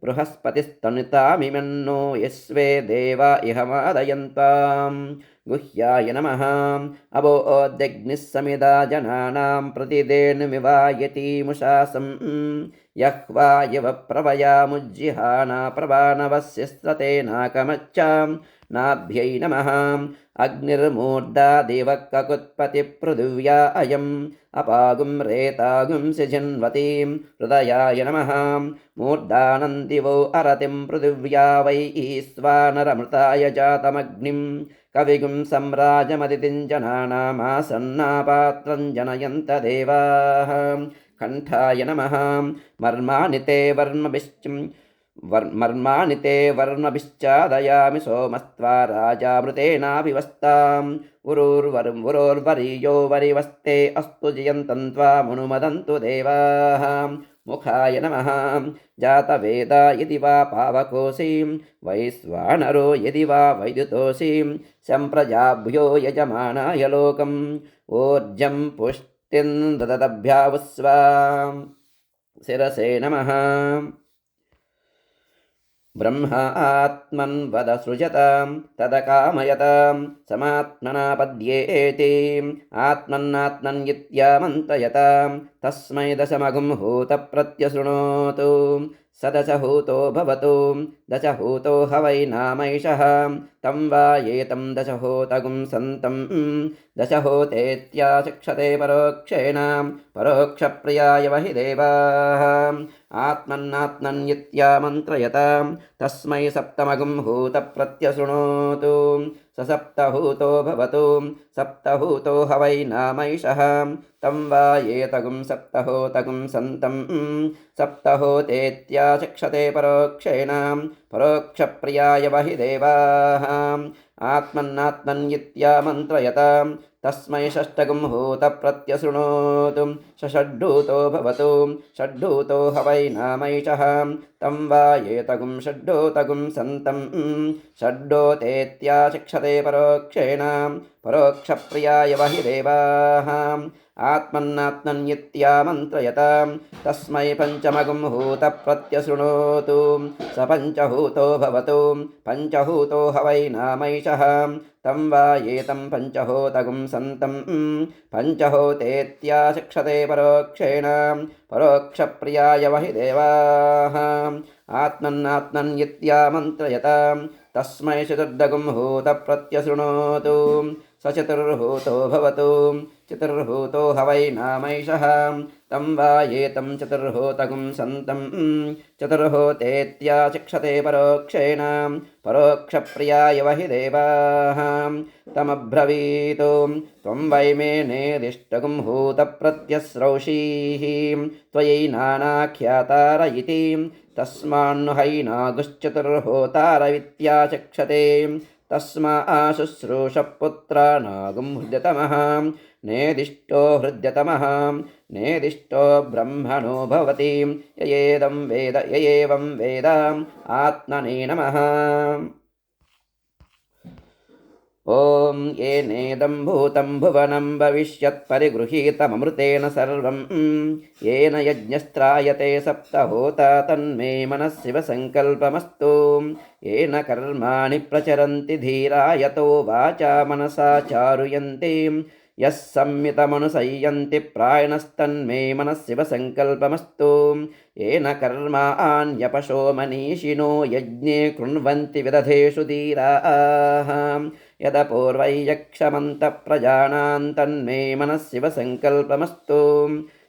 बृहस्पतिस्तनुतामिमन्नो यस्वे देवा इह मादयन्तां गुह्याय नमः अवोऽद्यग्निः समिदा जनानां प्रतिदेनुमिवायतीमुषासं यह्वा यव प्रवयामुज्जिहाना प्रवानवस्य स्रतेनाकमच्चां नाभ्यै नमः अग्निर्मूर्धा देवककुत्पतिपृथिव्या अयम् अपागुं रेतागुं सिजिन्वतीं हृदयाय नमः मूर्धानन्दिवो अरतिं पृथिव्या वै ईश्वानरमृताय जातमग्निं कविगुं सम्राजमदितिं जनानामासन्नापात्रं जनयन्त देवाः కంఠాయ నమః మర్మాణి తే వర్మభిశ్చాదయామి సోమస్త్వా రాజామృతేనాభివస్తాం ఉరోర్వరీయో వరివస్తే అస్తు జయంతం త్వామనుమదంతు దేవాః ముఖాయ నమః జాతవేద యది వా పావకోసి వైశ్వానరో యది వా వైద్యుతోసి సంప్రజాభ్యో యజమానాయ లోకం ఓర్జం పుష్టిం దదదభ్యావస్వా శిరసే నమః బ్రహ్మాత్మన్ వద సృజతాం తదకామయతాం సమాత్మనా పద్యేతి ఆత్మన్నాత్మన్యిత్యామంత్రయతాం తస్మై దశమగుం హూత ప్రత్యశృణోతు సదశహూతో భవతు దశహూతో హవై నామైషః తం వా ఏతం దశహూతగుం సంతం దశహూతేత్యాచక్షతే పరోక్షేణ పరోక్షప్రియాయ వహి దేవాః ఆత్మన్నాత్మన్యిత్యామంత్రయతాం తస్మై సప్తమగుం హూత ప్రత్యశృణోతు సప్తహూతో భవతు సప్తహూతో హవై నామైషః తం వా ఏతగుం సప్తహూతగుం సంతం సప్తహూతేత్యాచక్షతే పరోక్షేణ పరోక్షప్రియాయ వహి దేవాః ఆత్మన్నాత్మన్యిత్యామంత్రయతాం తస్మై షష్టగుం హూత ప్రత్యశృణోతు షడ్ఢూతో భవతు షడ్ఢూతో హవై నామైషః తం వా ఏతగుం షడ్ఢూతగుం సంతం షడ్ఢూతేత్యాచక్షతే పరోక్షేణ పరోక్షప్రియాయ వహి దేవాః ఆత్మన్నాత్మన్యిత్యామంత్రయతాం తస్మై పంచమగుం హూత ప్రత్యశృణోతు స పంచహూతో భవతు పంచహూతో హవై నామైషః తం వా ఏతం పంచహూతగుం సంతం పంచహూతేత్యాచక్షతే పరోక్షేణ పరోక్షప్రియాయ వహి దేవాః ఆత్మన్నాత్మన్యిత్యామంత్రయతాం తస్మై చతుర్దగుం హూత ప్రత్యశృణోతు స చతుర్హూతో భవతు చతుర్హూతో హవై నామైషః తం వా ఏతం చతుర్హూతగుం సంతం చతుర్హూతేత్యాచక్షతే పరోక్షేణ పరోక్షప్రియాయ వహి దేవాః తమబ్రవీతు త్వం వై మే నేదిష్టగుం హూత ప్రత్యస్రౌషీః త్వయైనానాఖ్యాతార ఇతి తస్మాన్ను హైనాగుశ్చతుర్హోతారవిత్యాచక్షతే తస్మా శుశ్రూష పుత్రానాగుం హృద్యతమః నేదిష్టో హృద్యతమః నేదిష్టో బ్రహ్మణో భవతి యయేదం వేద యయేవం వేద ఆత్మనే నమః ఓం ఏనేదం భూతం భువనం భవిష్యత్ పరిగృహీతమమృతేన సర్వం ఏన యజ్ఞస్త్రాయతే సప్తహోత తన్మే మనస్సివ సంకల్పమస్తు ఏన కర్మాణి ప్రచరంతి ధీరా యతో వాచా మనసా చారుయంతి యస్ సంయుతమనుసయ్యంతి ప్రాయణస్తన్మే మనస్సివ సంకల్పమస్తు ఏన కర్మాణ్యపశో మనీషిణో యజ్ఞే కృణ్వంతి విదధేషు ధీరాః యదపూర్వై యక్షమంత ప్రజానాన్ తన్మే మనస్సివ సంకల్పమస్తు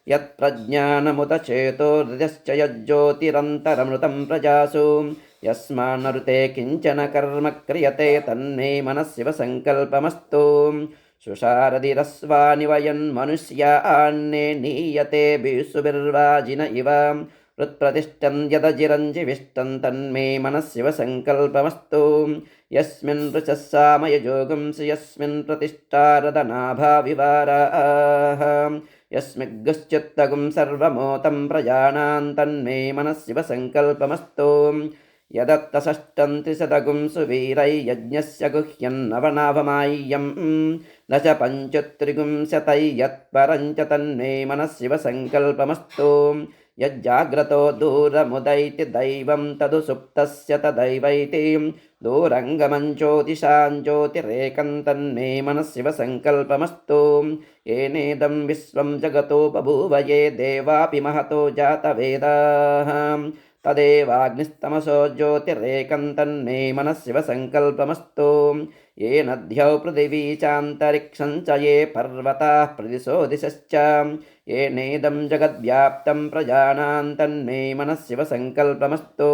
యత్ప్రజ్ఞానముత చేతో హృదశ్చ యజ్జ్యోతిరంతరమృతం ప్రజాసు యస్మాన్నరుతే కించన కర్మ క్రియతే తన్మే మనస్సివ సంకల్పమస్తు సుషారదిరస్వాని వయన్మనుష్యాన్నే నీయతే బిసుబిర్వాజిన ఇవ హృత్ప్రతిష్టం యదజిరంజివిష్టం తన్మే మనస్సివ సంకల్పమస్తు యస్మిన్ రుచస్సామయజోగంసి యస్మిన్ ప్రతిష్టారదనాభావివారాః యస్మిగ్గుశ్చిత్తగుం సర్వమోతం ప్రజానాన్ తన్మే మనస్సివ సంకల్పమస్తు యదత్తషష్టం త్రిశతగుం సువీరై యజ్ఞస్య గుహ్యన్నవనాభమాయ్యం న చ పంచత్రిగుంశతై యత్పరంచ తన్మే మనస్సివ సంకల్పమస్తు యజ్జాగ్రతో దూరముదైతి దైవం తదు సుప్తస్య తదైవైతి దూరంగమంజ్యోతిషాంజ్యోతిరేకం తన్మే మనస్సివ సంకల్పమస్తు ఏనేదం విశ్వం జగతో బభూవ ఏ దేవాపి మహతో జాతవేదాః తదేవాగ్నిస్తమసో జ్యోతిరేకం తన్మే మనస్సివ సంకల్పమస్తు ఏ నద్యౌ పృథివీ చాంతరిక్షం చ ఏ పర్వతాః ప్రదిశో దిశశ్చ ఏనేదం జగద్వ్యాప్తం ప్రజానాన్ తన్మే మనస్సివ సంకల్పమస్తు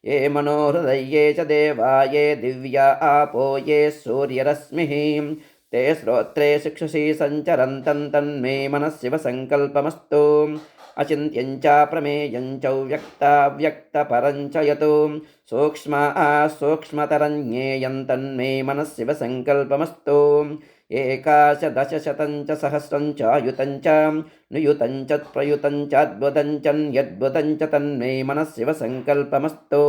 ఏ మనోహృదయ్యే చ దేవా ఏ దివ్యా ఆపో ఏ సూర్యరశ్మిః ते श्रोत्रे शिक्षसि सञ्चरन्तं तन्मे मनः शिवसङ्कल्पमस्तु अचिन्त्यं च प्रमेयं च व्यक्ताव्यक्तपरं च यत् सूक्ष्मतरं ज्ञेयं तन्मे मनः शिवसङ्कल्पमस्तु एकादशशतं च सहस्रं च युतं च नियुतं च प्रयुतं च अद्भुतं च यद्भुतं च तन्मे मनः शिवसङ्कल्पमस्तु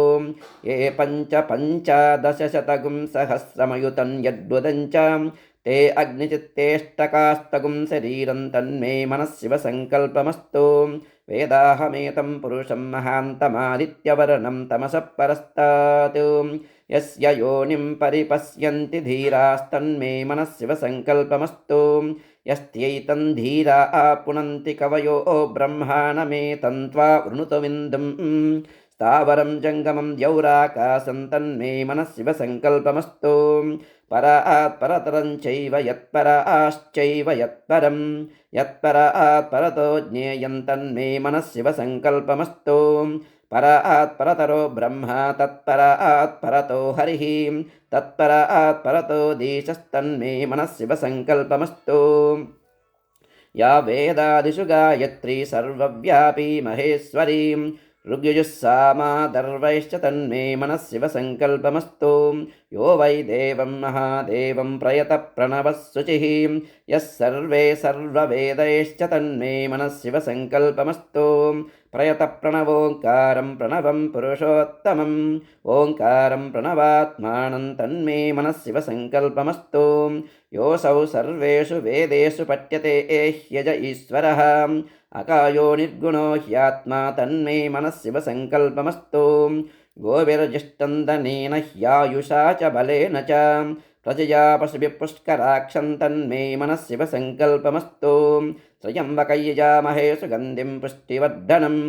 ये पञ्चदशशतगुं सहस्रमयुतं यद्भुतं च ते अग्निचित्तेष्टकास्तगुं शरीरं तन्मे मनः शिवसङ्कल्पमस्तु वेदाहमेतं पुरुषं महान्तमादित्यवर्णं तमसः परस्तात् यस्य योनिं परिपश्यन्ति धीरास्तन्मे मनः शिवसङ्कल्पमस्तु यस्त्यैतं धीरा पुनन्ति कवयो ब्रह्माणमेतं त्वा वृणुतविन्दुं स्थावरं जङ्गमं द्यौराकाशं तन्मे मनः शिवसङ्कल्पमस्तु परात् परतरं चैव यत्पराश्चैव यत्परं यत्परात् परतो ज्ञेयं तन्मे मनः शिवसङ्कल्पमस्तु परात् परतरो ब्रह्म तत्परात् परतो हरिः तत्परात् परतो देशस्तन्मे मनः शिवसङ्कल्पमस्तु या वेदादिषु गायत्री सर्वव्यापी महेश्वरी ऋग्यजुस्सामादर्वैश्च तन्मे मनः शिवसङ्कल्पमस्तु यो वै देवं महादेवं प्रयतः प्रणवः शुचिः यः सर्वे सर्ववेदैश्च तन्मे मनः शिवसङ्कल्पमस्तु प्रयतः प्रणवोङ्कारं प्रणवं पुरुषोत्तमम् ओङ्कारं प्रणवात्मानं तन्मे मनः शिवसङ्कल्पमस्तु योऽसौ सर्वेषु वेदेषु पठ्यते ह्यज ईश्वरः अकायो निर्गुणो ह्यात्मा तन्मे मनः शिवसङ्कल्पमस्तु गोविर्जिष्टन्दनेन ह्यायुषा च बलेन च प्रजया पशुभिः पुष्कराक्षं तन्मे मनः शिवसङ्कल्पमस्तु त्र्यम्बकयजामहे सुगन्धिं पुष्टिवर्धनम्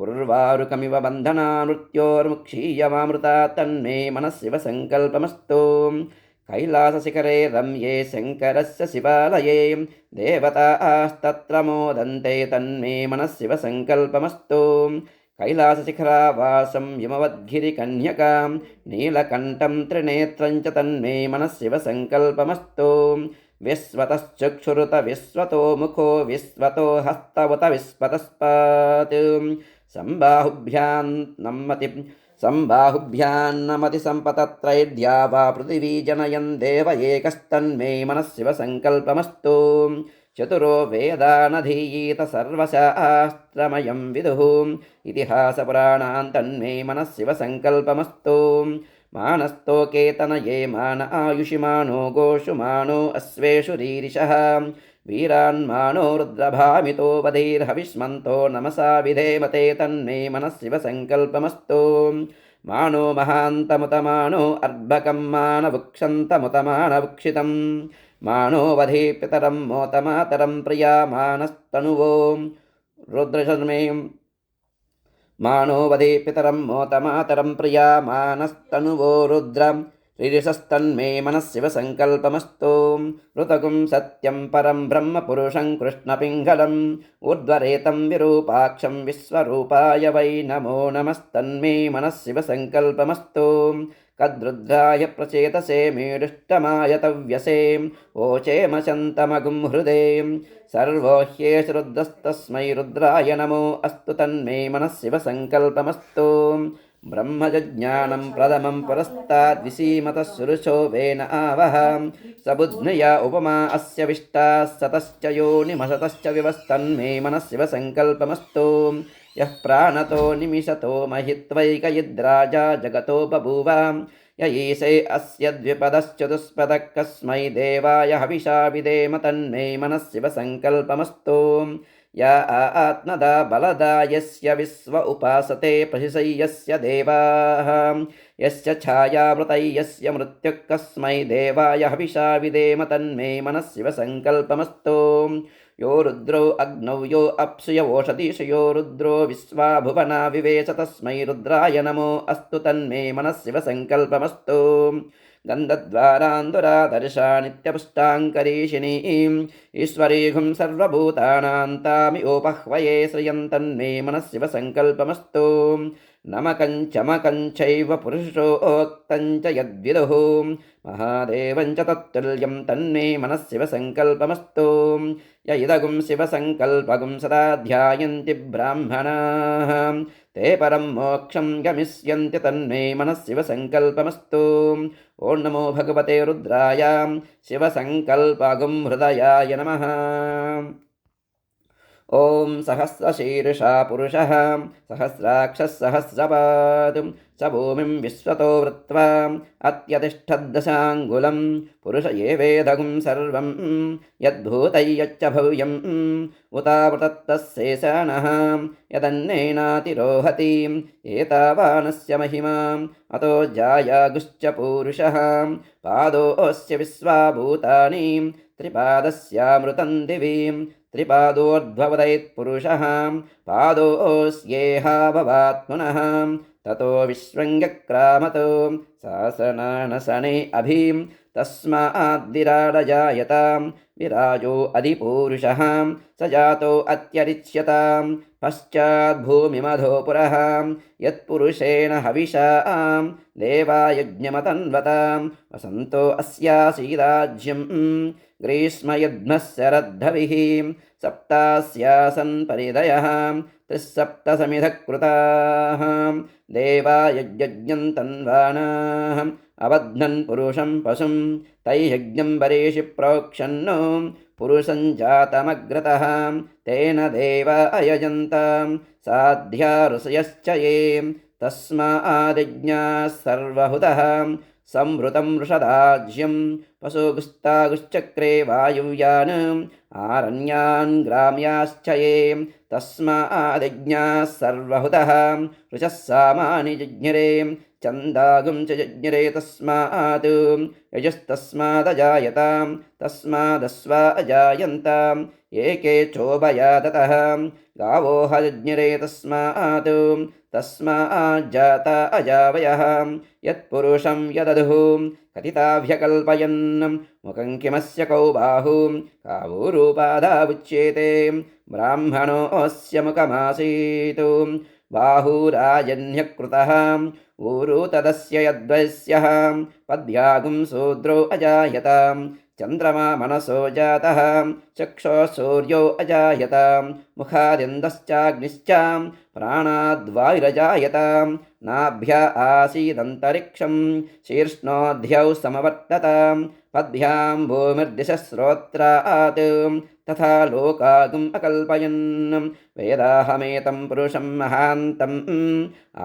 उर्वारुकमिव बन्धना मृत्योर्मुक्षीयमामृता तन्मे मनः शिवसङ्कल्पमस्तु कैलासशिखरे रम्ये शङ्करस्य शिवालये देवतास्तत्र मोदन्ते तन्मे मनः शिवसङ्कल्पमस्तु कैलासशिखरावासं यमवद्गिरिकन्यकां नीलकण्ठं त्रिनेत्रं च तन्मे मनः शिवसङ्कल्पमस्तु विश्वतश्चक्षुरुत विश्वतो मुखो विश्वतो हस्तवत विश्वतस्पात् संबाहुभ्यान्नमति सम्पतत्रैर्द्या वा पृथिवी जनयन् देव एकस्तन्मे मनः शिवसङ्कल्पमस्तु चतुरो वेदानधीयीत सर्वशास्त्रमयं विदुः इतिहासपुराणान् तन्मे मनः शिवसङ्कल्पमस्तु मानस्तो केतनये मान आयुषि मानो गोषु मानो अश्वेषु रीरिषः वीरान्मानो रुद्रभामितो वधीर्हविष्मन्तो नमसा विधेमते तन्मे मनः शिवसङ्कल्पमस्तु मानो महान्तमुतमानो अर्भकं मानवुक्षन्तमुतमानवुक्षितं मानो वधे पितरं मोतमातरं प्रिया मानस्तनुवो रुद्रशर्मे मानो वधे पितरं मोतमातरं प्रिया मानस्तनुवो रुद्रं ऋरिषस्तन्मे मनः शिवसङ्कल्पमस्तु ऋतगुं सत्यं परं ब्रह्मपुरुषं कृष्णपिङ्गलम् ऊर्ध्वरेतं विरूपाक्षं विश्वरूपाय वै नमो नमस्तन्मे मनः शिवसङ्कल्पमस्तु कद्रुद्राय प्रचेतसे मेडुष्टमाय तव्यसे ओचेमशन्तमगुं हृदे सर्वो ह्येष रुद्रस्तस्मै रुद्राय नमो अस्तु तन्मे मनः शिवसङ्कल्पमस्तु ब्रह्मजज्ञानं प्रथमं पुरस्ताद्विसीमतः सुरुचो वेन आवह सबुध्नया उपमा अस्य विष्टाः सतश्च योनिमसतश्च विवस्तन्मे मनः शिवसङ्कल्पमस्तु यः प्राणतो निमिषतो महित्वैकयिद्राजा जगतो बभूव य ईशे अस्य द्विपदश्चतुष्पदः कस्मै देवाय हविषा विधेम तन्मे मनः शिवसङ्कल्पमस्तु या आत्मदा बलदा यस्य विश्व उपासते प्रशिशय्यस्य देवाः यस्य छायामृतै यस्य मृत्युः कस्मै देवाय हविषा विधेम तन्मे मनः शिवसङ्कल्पमस्तु यो रुद्रो अग्नौ यो अप्सु य ओषधीषु यो रुद्रो विश्वा भुवना विवेश तस्मै रुद्राय नमो अस्तु तन्मे मनः शिवसङ्कल्पमस्तु गन्धद्वारान्दुरादर्शा नित्यपुष्टाङ्करीषिणीं ईश्वरीघुं सर्वभूतानां तामि ओपह्वये श्रियं तन्मे मनः शिवसङ्कल्पमस्तु नमकं चमकं चैव पुरुषोक्तं च यद्विदुः महादेवं च तत्तुल्यं तन्मे मनः शिवसङ्कल्पमस्तु य इदगुं शिवसङ्कल्पगुं सदा ध्यायन्ति ब्राह्मणाः ते परं मोक्षं गमिष्यन्ति तन्मे मनः शिवसङ्कल्पमस्तु ॐ नमो भगवते रुद्राय शिवसङ्कल्पगुं हृदयाय नमः। ॐ सहस्रशीर्षा पुरुषः सहस्राक्षः सहस्रपात् स भूमिं विश्वतो वृत्वा अत्यतिष्ठद्दशाङ्गुलं पुरुष एवेदगुं सर्वं यद्भूतैयच्च भव्यम् उतावृतत्तस्येषाणः यदन्नेनातिरोहति एतावानस्य महिमाम् अतो जायागुश्च पूरुषः पादोऽस्य विश्वाभूतानि त्रिपादस्यामृतं दिवि त्रिपादोर्ध्ववदैत्पुरुषः पादोऽस्येहा भवात् पुनः ततो विश्वङ्गक्रामतो सहस्रनानसने अभिं तस्माद्विराडजायतां विराजो अधिपूरुषः स जातो अत्यरिच्यतां पश्चाद्भूमिमधो पुरः यत्पुरुषेण हविषा देवायज्ञमतन्वतां वसन्तो अस्यासीदाज्यं ग्रीष्मयद्मस्य रद्धभिः सप्तास्यासन् परिदयः त्रिसप्तसमिधः कृताः देवायज्ञं तन्वानाः अबध्नन् पुरुषं पशुं तैयज्ञं वरेषि प्रोक्षन्नो पुरुषं जातमग्रतः तेन देवा अयजन्तां साध्या ऋषयश्च ये तस्मादिज्ञाः सर्वहुतः संवृतं वृषदाज्यं पशुगुस्तागुश्चक्रे वायुव्यान् आरण्यान् ग्राम्याश्च ये तस्मादिज्ञाः सर्वहुतः ऋषः सामानि जिज्ञिरे चन्दागुं च जिज्ञिरे तस्मात् यजस्तस्मादजायतां तस्मादस्वा अजायन्ताम् एके चोभया ततः गावो हजिज्ञिरे तस्मात् तस्माज्जाता अजावयः यत्पुरुषं यदधुः कथिताभ्यकल्पयन् मुखं किमस्य कौ बाहु कावूरूपादावुच्येते ब्राह्मणोऽस्य मुखमासीत् बाहुराजन्यकृतः ऊरु तदस्य यद्वैस्यः पद्भ्यागुं शूद्रो अजायतां चन्द्रमा मनसो जातः चक्षो सूर्यो अजायतां मुखादिन्दश्चाग्निश्च प्राणाद्वायुरजायतां नाभ्या आसीदन्तरिक्षं शीर्ष्णोऽध्यौ समवर्ततां पद्भ्यां भूमिर्दिशश्रोत्रात् तथा लोकागुम् अकल्पयन् वेदाहमेतं पुरुषं महान्तम्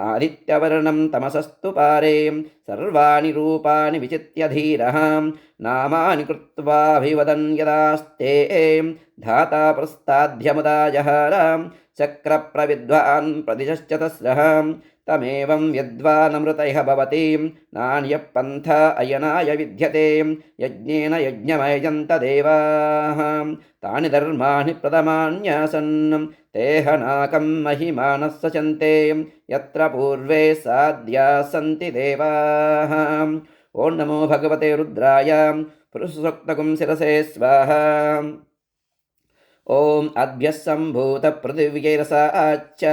आदित्यवर्णं तमसस्तु पारे सर्वाणि रूपाणि विचित्य धीरः नामानि कृत्वाभिवदन् यदास्ते धाता प्रस्ताद्यमुदा जहारां चक्रप्रविद्वान् प्रदिशश्चतस्रः तमेवं यद्वानमृतयः भवति नान्यः पन्था अयनाय विद्यते यज्ञेन यज्ञमयजन्त देवाः तानि धर्माणि प्रथमान्यासन् तेहनाकं महिमानः सचन्ते यत्र पूर्वे साध्या सन्ति देवाः। ॐ नमो भगवते रुद्राय पुरुषसूक्तगुं शिरसे स्वाहा। ॐ अद्भ्यः सम्भूतपृथिव्यैरसाच्च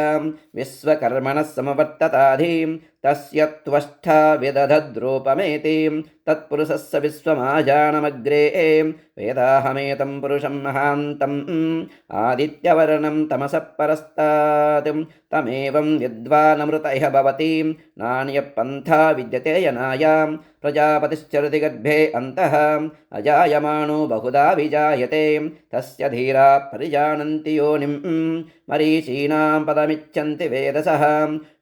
विश्वकर्मणः समवर्तताधिं तस्य त्वष्ठा विदधद्रूपमेति तत्पुरुषस्य विश्वमाजानमग्रे वेदाहमेतं पुरुषं महान्तम् आदित्यवर्णं तमसः परस्तात् तमेवं विद्वानमृतयः भवति नान्यः पन्था विद्यते यनायां प्रजापतिश्चरति गर्भे अन्तः अजायमानो बहुधा विजायते तस्य धीरा परिजानन्ति योनिं मरीचीनां पदमिच्छन्ति वेदसः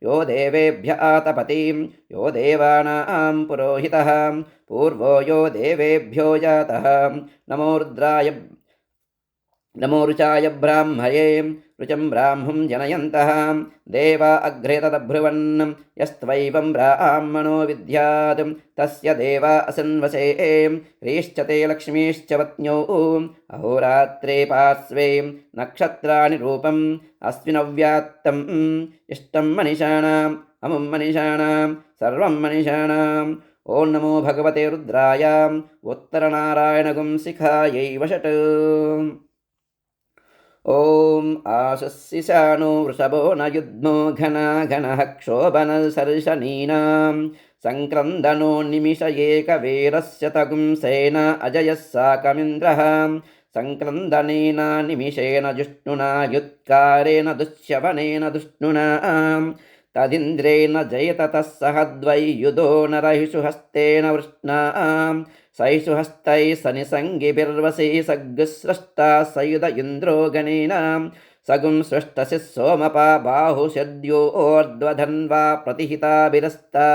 यो देवेभ्य आतपतिं यो देवानां पुरोहितः पूर्वो यो देवेभ्यो जातः नमो ऋचाय ब्राह्मये ऋचं ब्राह्मं जनयन्तः देवा अग्रे तदब्रुवन् यस्त्वैवं ब्राह्मणो विद्यात् तस्य देवा असन्वसे ह्रीश्च ते लक्ष्मीश्च पत्न्यौ अहोरात्रे पार्श्वे नक्षत्राणि रूपम् अस्मिनव्यात्तम् इष्टं मनीषाणाम् अमुं मनीषाणां सर्वं मनीषाणाम्। ॐ नमो भगवते रुद्राय उत्तरनारायणगुं शिखायै वषट्। ॐ आशस्सिशानो वृषभो न युध्मो घना घनः क्षोभनसर्षणीनां सङ्क्रन्दनो निमिष एकवीरस्य तगुं सेना अजयः साकमिन्द्रः सङ्क्रन्दनेन निमिषेण जुष्णुना युत्कारेण दुःश्यवनेन दुष्णुना तदिन्द्रेण जयततः सह द्वैयुधो नरहिषु हस्तेन वृष्णा सैषु हस्तैः सनिसङ्गिभिर्वशी सग्स्रष्टा सयुध इन्द्रो गणेन सगुं सृष्टसि सोमपा बाहुषद्योर्ध्वधन्वा प्रतिहिताभिरस्ता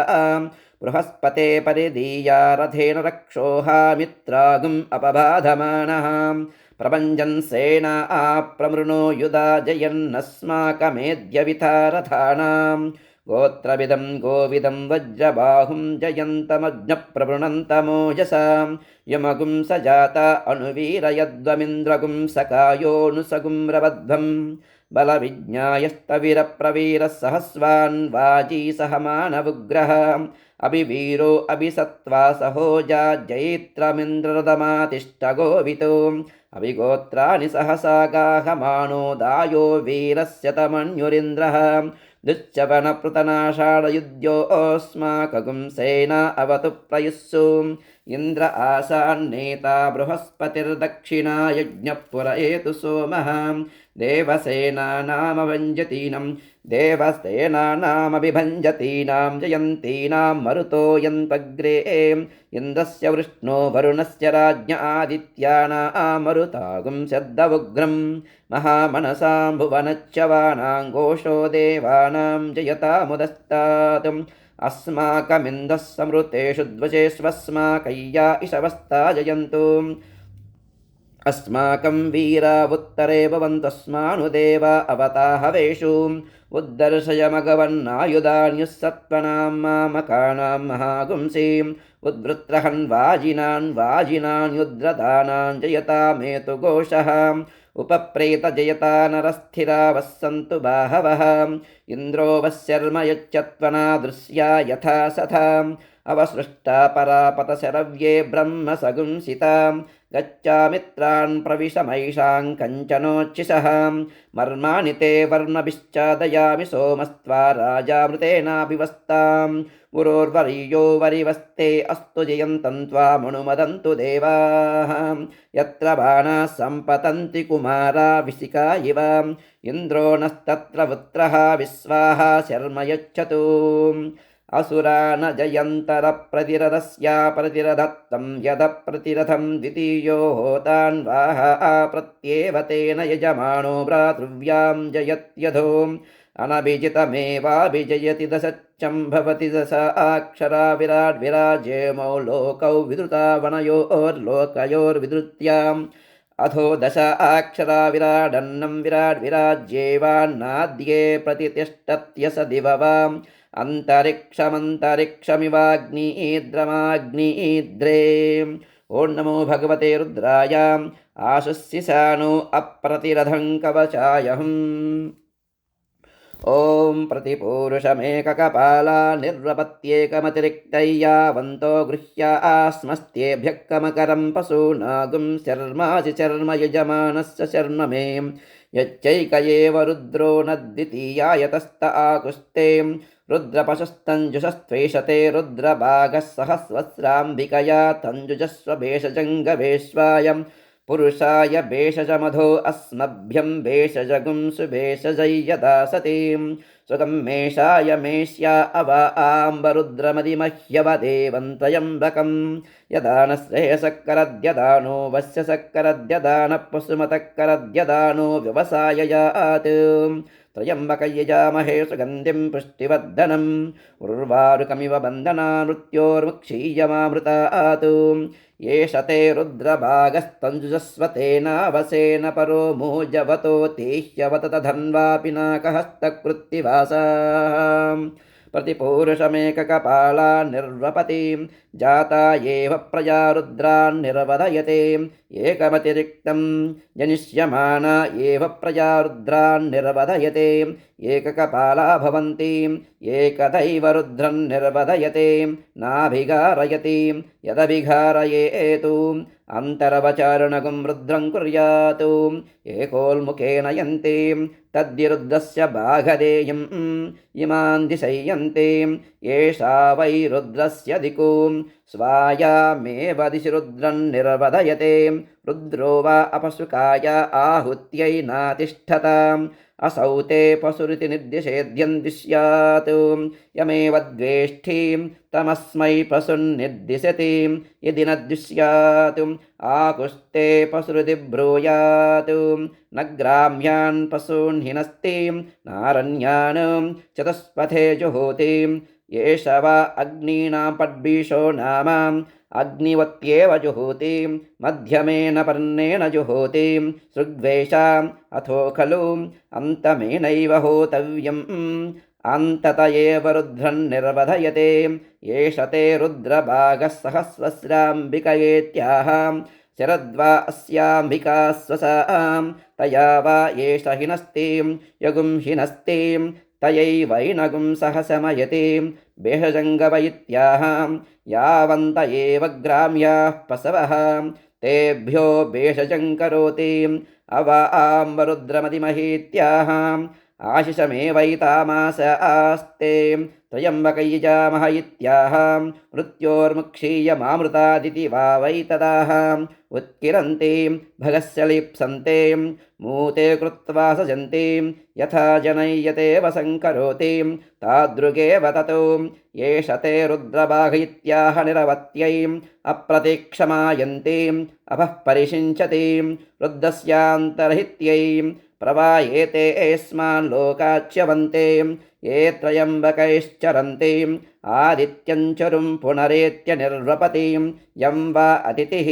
बृहस्पते परिदीया रथेन रक्षोहामित्रागुम् अपबाधमानः प्रभञ्जन् सेना प्रमृणो युधा जयन्नस्माकमेद्यविथा रथानां गोत्रविदं गोविदं वज्रबाहुं जयन्तमज्ञप्रवृणन्तमोजसां यमगुं स जाता अनुवीरयद्वमिन्द्रगुं सकायोऽनुसगुं रवध्वं बलविज्ञायस्तविरप्रवीरः सहस्वान् वाजी सह मानवुग्रः अभिवीरो अभिसत्त्वा सहोजा जैत्रमिन्द्ररदमातिष्ठगोवितो अभिगोत्राणि सहसा गाहमानो दायो वीरस्य तमन्युरिन्द्रः दुश्चवनपृतनाषाढयुध्योऽस्माकगुं सेना अवतु प्रयुस्सु इन्द्र आसान्नेता बृहस्पतिर्दक्षिणा यज्ञः पुरयेतु सोमः देवसेनानामभिभञ्जतीनां जयन्तीनां मरुतो यन्त्वग्रे इन्द्रस्य वृष्णो वरुणस्य राज्ञ आदित्यानां मरुतागुं शब्दवुग्रं महामनसां भुवनच्यवानां घोषो देवानां जयतामुदस्तात् अस्माकमिन्दः समृतेषु द्वजेष्वस्माकय्या इषवस्ता जयन्तु अस्माकं वीरा उत्तरे भवन्तस्मानुदेवा अवताहवेषु उद्दर्शयमगवन्नायुधान्युः सत्त्वनां मामकानां महागुंसीम् उद्वृत्रहन् वाजिनान् युद्रदानां जयतामेतु घोषः उपप्रेतजयता नरस्थिरा वस्सन्तु बाहवः इन्द्रो वस्यर्म यच्चत्वना दृश्या यथा सथाम् अवसृष्टा परापतशरव्ये ब्रह्मसगुंसितां गच्छामित्रान् प्रविशमैषां कञ्चनोच्छिषः मर्माणि ते वर्णभिश्चादयामि सोमस्त्वा राजामृतेनाभिवस्ताम् गुरोर्वर्यो वरिवस्ते अस्तु जयन्तं त्वामनुमदन्तु देवाः यत्र बाणाः सम्पतन्ति कुमारा विशिखा इव इन्द्रो नस्तत्र वृत्रः विश्वाः शर्म यच्छतु असुरा न जयन्तरप्रतिरथस्या प्रतिरथत्तं यदप्रतिरथं द्वितीयो होतान् वाह प्रत्येव तेन यजमानो भ्रातृव्यां जयत्यधो अनभिजितमेवाभिजयति दशच्चं भवति दश अक्षरा विराट् विराज्यमौ लोकौ विधृता वनयोर्लोकयोर्विधृत्याम् अथो दश अक्षरा विराडन्नं विराट् विराज्येवान्नाद्ये प्रतितिष्ठत्यस दिववाम् अन्तरिक्षमन्तरिक्षमिवाग्निद्रमाग्निद्रे ॐ नमो भगवते रुद्राय आशुस्सिशानो अप्रतिरथं कवचायहम् ॐ प्रतिपूरुषमेककपाला निर्वपत्येकमतिरिक्तय्यावन्तो गृह्या आस्मस्त्येभ्यः कमकरं पशूनागुं शर्मासि शर्म यजमानस्य शर्म मे यच्चैक एव रुद्रो न द्वितीयायतस्त आकुस्ते रुद्रपशस्तञ्जुषस्त्वेषते रुद्रभागः सहस्रस्राम्बिकया तञ्जुजस्व भेषजङ्गवेश्वायं पुरुषाय भेषजमधो अस्मभ्यं भेषजगुं सुभेषजय्यदा सतीं सुगं मेषाय मेष्या अव आम्बरुद्रमदिमह्यवदेवं त्र्यम्बकं यदा न श्रेयसकरद्यदानो वस्य सकरद्यदानः पशुमतकरद्यदानो व्यवसाययात् त्र्यम्बकयजामहे सुगन्धिं पुष्टिवर्धनम् उर्वारुकमिव बन्धना मृत्योर्मुक्षीयमामृतात् एष ते रुद्रभागस्तञ्जुषस्वतेनावसेन परो मोजवतो तेह्यवत तधन्वा पिनाकहस्तकृत्तिवासाम् प्रतिपूरुषमेककपाला निर्वपतिं जाता एव प्रजा रुद्रान् निर्वधयते एकमतिरिक्तं जनिष्यमाना एव प्रजा रुद्रान्निर्वधयते एककपाला भवन्ति एकदैव रुद्रन्निर्वधयते नाभिघारयति यदभिघारयेतु अन्तरवचारणगुं रुद्रं कुर्यात् एकोल्मुखेन यन्ति तद्विरुद्धस्य बाघदेयम् इमान् दिशयन्ति एषा वै रुद्रस्य दिक् स्वायामेव दिशि रुद्रं निर्वधयते रुद्रो वा अपसुकाय आहुत्यै नातिष्ठताम् असौ ते पशुरिति निर्दिशेद्यन्दिश्यात् यमेव द्वेष्ठीं तमस्मै पशुन्निर्दिशति यदि न द्विष्यात् आकुस्ते पशुरिति ब्रूयात् न ग्राम्यान् पशून् हिनस्तीं नारण्यान् चतुष्पथे जुहोति एष वा अग्नीनां पड्बीषो नाम अग्निवत्येव जुहोति मध्यमेन पर्णेन जुहोति सृग्वेषाम् अथो खलु अन्तमेनैव होतव्यम् अन्तत एव रुद्रं निर्वधयते एष ते रुद्रभागः सहस्रस्राम्बिकयेत्याह शरद्वा अस्याम्बिका स्वसां तया वा एष हिनस्तीं यगुं हिनस्तीं तयैवैनगुं सहसमयति भेषजङ्गवैत्याह यावन्त एव ग्राम्याः पशवः तेभ्यो भेषजं करोति अवाम्बरुद्रमतिमहीत्याह आशिषमेवैतामास आस्ते त्र्यम्बकैजामह इत्याह मृत्योर्मुक्षीयमामृतादिति वा वै तदाह उत्किरन्ति भगस्य लिप्सन्ते मूते कृत्वा सजन्ति यथा जनय्यतेव संकरोति तादृगेव ततो एष ते रुद्रबाघ इत्याह निरवत्यै अप्रतीक्षमायन्ति अभः परिषिञ्चति रुद्रस्यान्तर्हित्यै प्रवायेते एस्मान् लोकाच्यवन्ते ये त्र्यम्बकैश्चरन्ति आदित्यं चरुं पुनरेत्य निर्वपति यं वा अतिथिः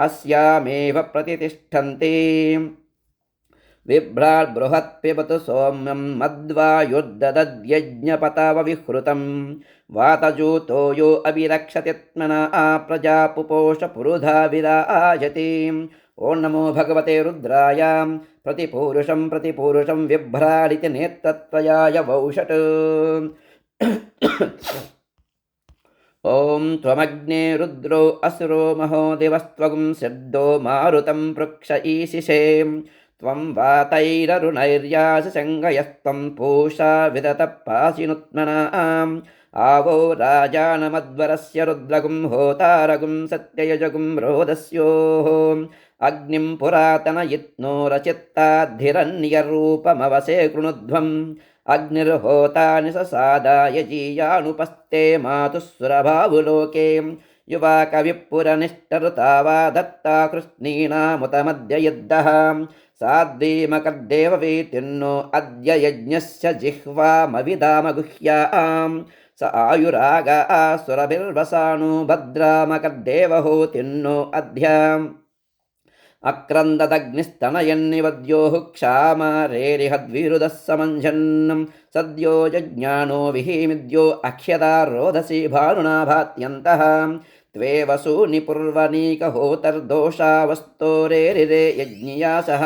अस्यामेव प्रतितिष्ठन्ति बिभ्राट् बृहत् पिबतु सौम्यं मद्वायुर्ददद्यज्ञपतावविहृतं वातजूतो यो अभिरक्षतित्मना प्रजा पुपोष पुरुधा विराजति ॐ नमो भगवते रुद्राय प्रतिपूरुषं बिभ्राडिति नेत्रत्रयाय वौषट् ॐ त्वमग्ने रुद्रो असुरो महो दिवस्त्वगुं सिद्धो मारुतं पृक्ष ईशिषे त्वं वातैररुणैर्यासशङ्गयस्त्वं पूषा विदतः पाशिनुत्मनाम् आवो राजानमध्वरस्य रुद्रगुं होतारगुं सत्ययजगुं रोदस्योः अग्निं पुरातनयित्नो रचित्ताद्धिरन्यरूपमवसे कृणुध्वम् अग्निर्होतानि ससादाय जीयानुपस्ते मातुः सुरभावुलोके युवा कविपुरनिष्ठरुता वा दत्ता कृष्णीनामुतमद्य युद्धः साद्रीमकर्देववीतिर्नो अद्य यज्ञस्य जिह्वामविदामगुह्याम् स आयुरागा सुरभिर्वसानु भद्रामकर्देवहोतिर्नो अध्याम् अक्रन्ददग्निस्तनयन्निवद्योः क्षामारेरिहद्विरुदः समञ्झन् सद्यो जज्ञानो विहीमिद्यो अक्ष्यदा रोदसी भानुना भात्यन्तः त्वे वसूनि पूर्वनीकहोतर्दोषावस्तोरेरिरे यज्ञियासः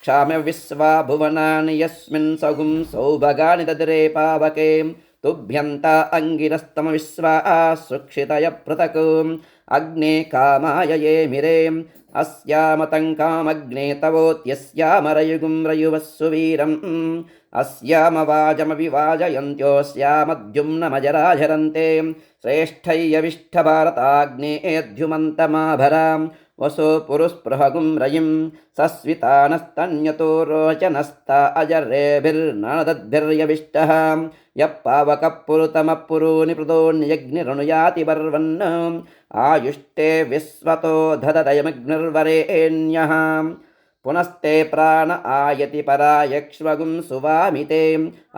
क्षाम्य विश्वा भुवनानि यस्मिन् सगुं सौभगानि ददरे पावके तुभ्यन्ता अङ्गिरस्तम विश्वा सुक्षितय पृथक् अग्ने कामाय ये मिरे अस्यामतङ्कामग्ने तवोत्यस्यामरयुगुं रयुवः सुवीरम् अस्यामवाजमविवाजयन्त्योऽस्यामद्युम्नमजराझरन्ते श्रेष्ठय्यविष्ठभारताग्नेऽद्युमन्तमाभरां वसो पुरुस्पृहगुं रयिं सस्वितानस्तन्यतो रोचनस्ता अजरेभिर्नदद्भिर्यविष्टः यः पावकः पुरुतमः पुरूनि पृतोऽन्यग्निरनुयाति वर्वन् आयुष्टे विश्वतो धददयमग्निर्वरेण्यः पुनस्ते प्राण आयति परायक्ष्वगुं सुवामिते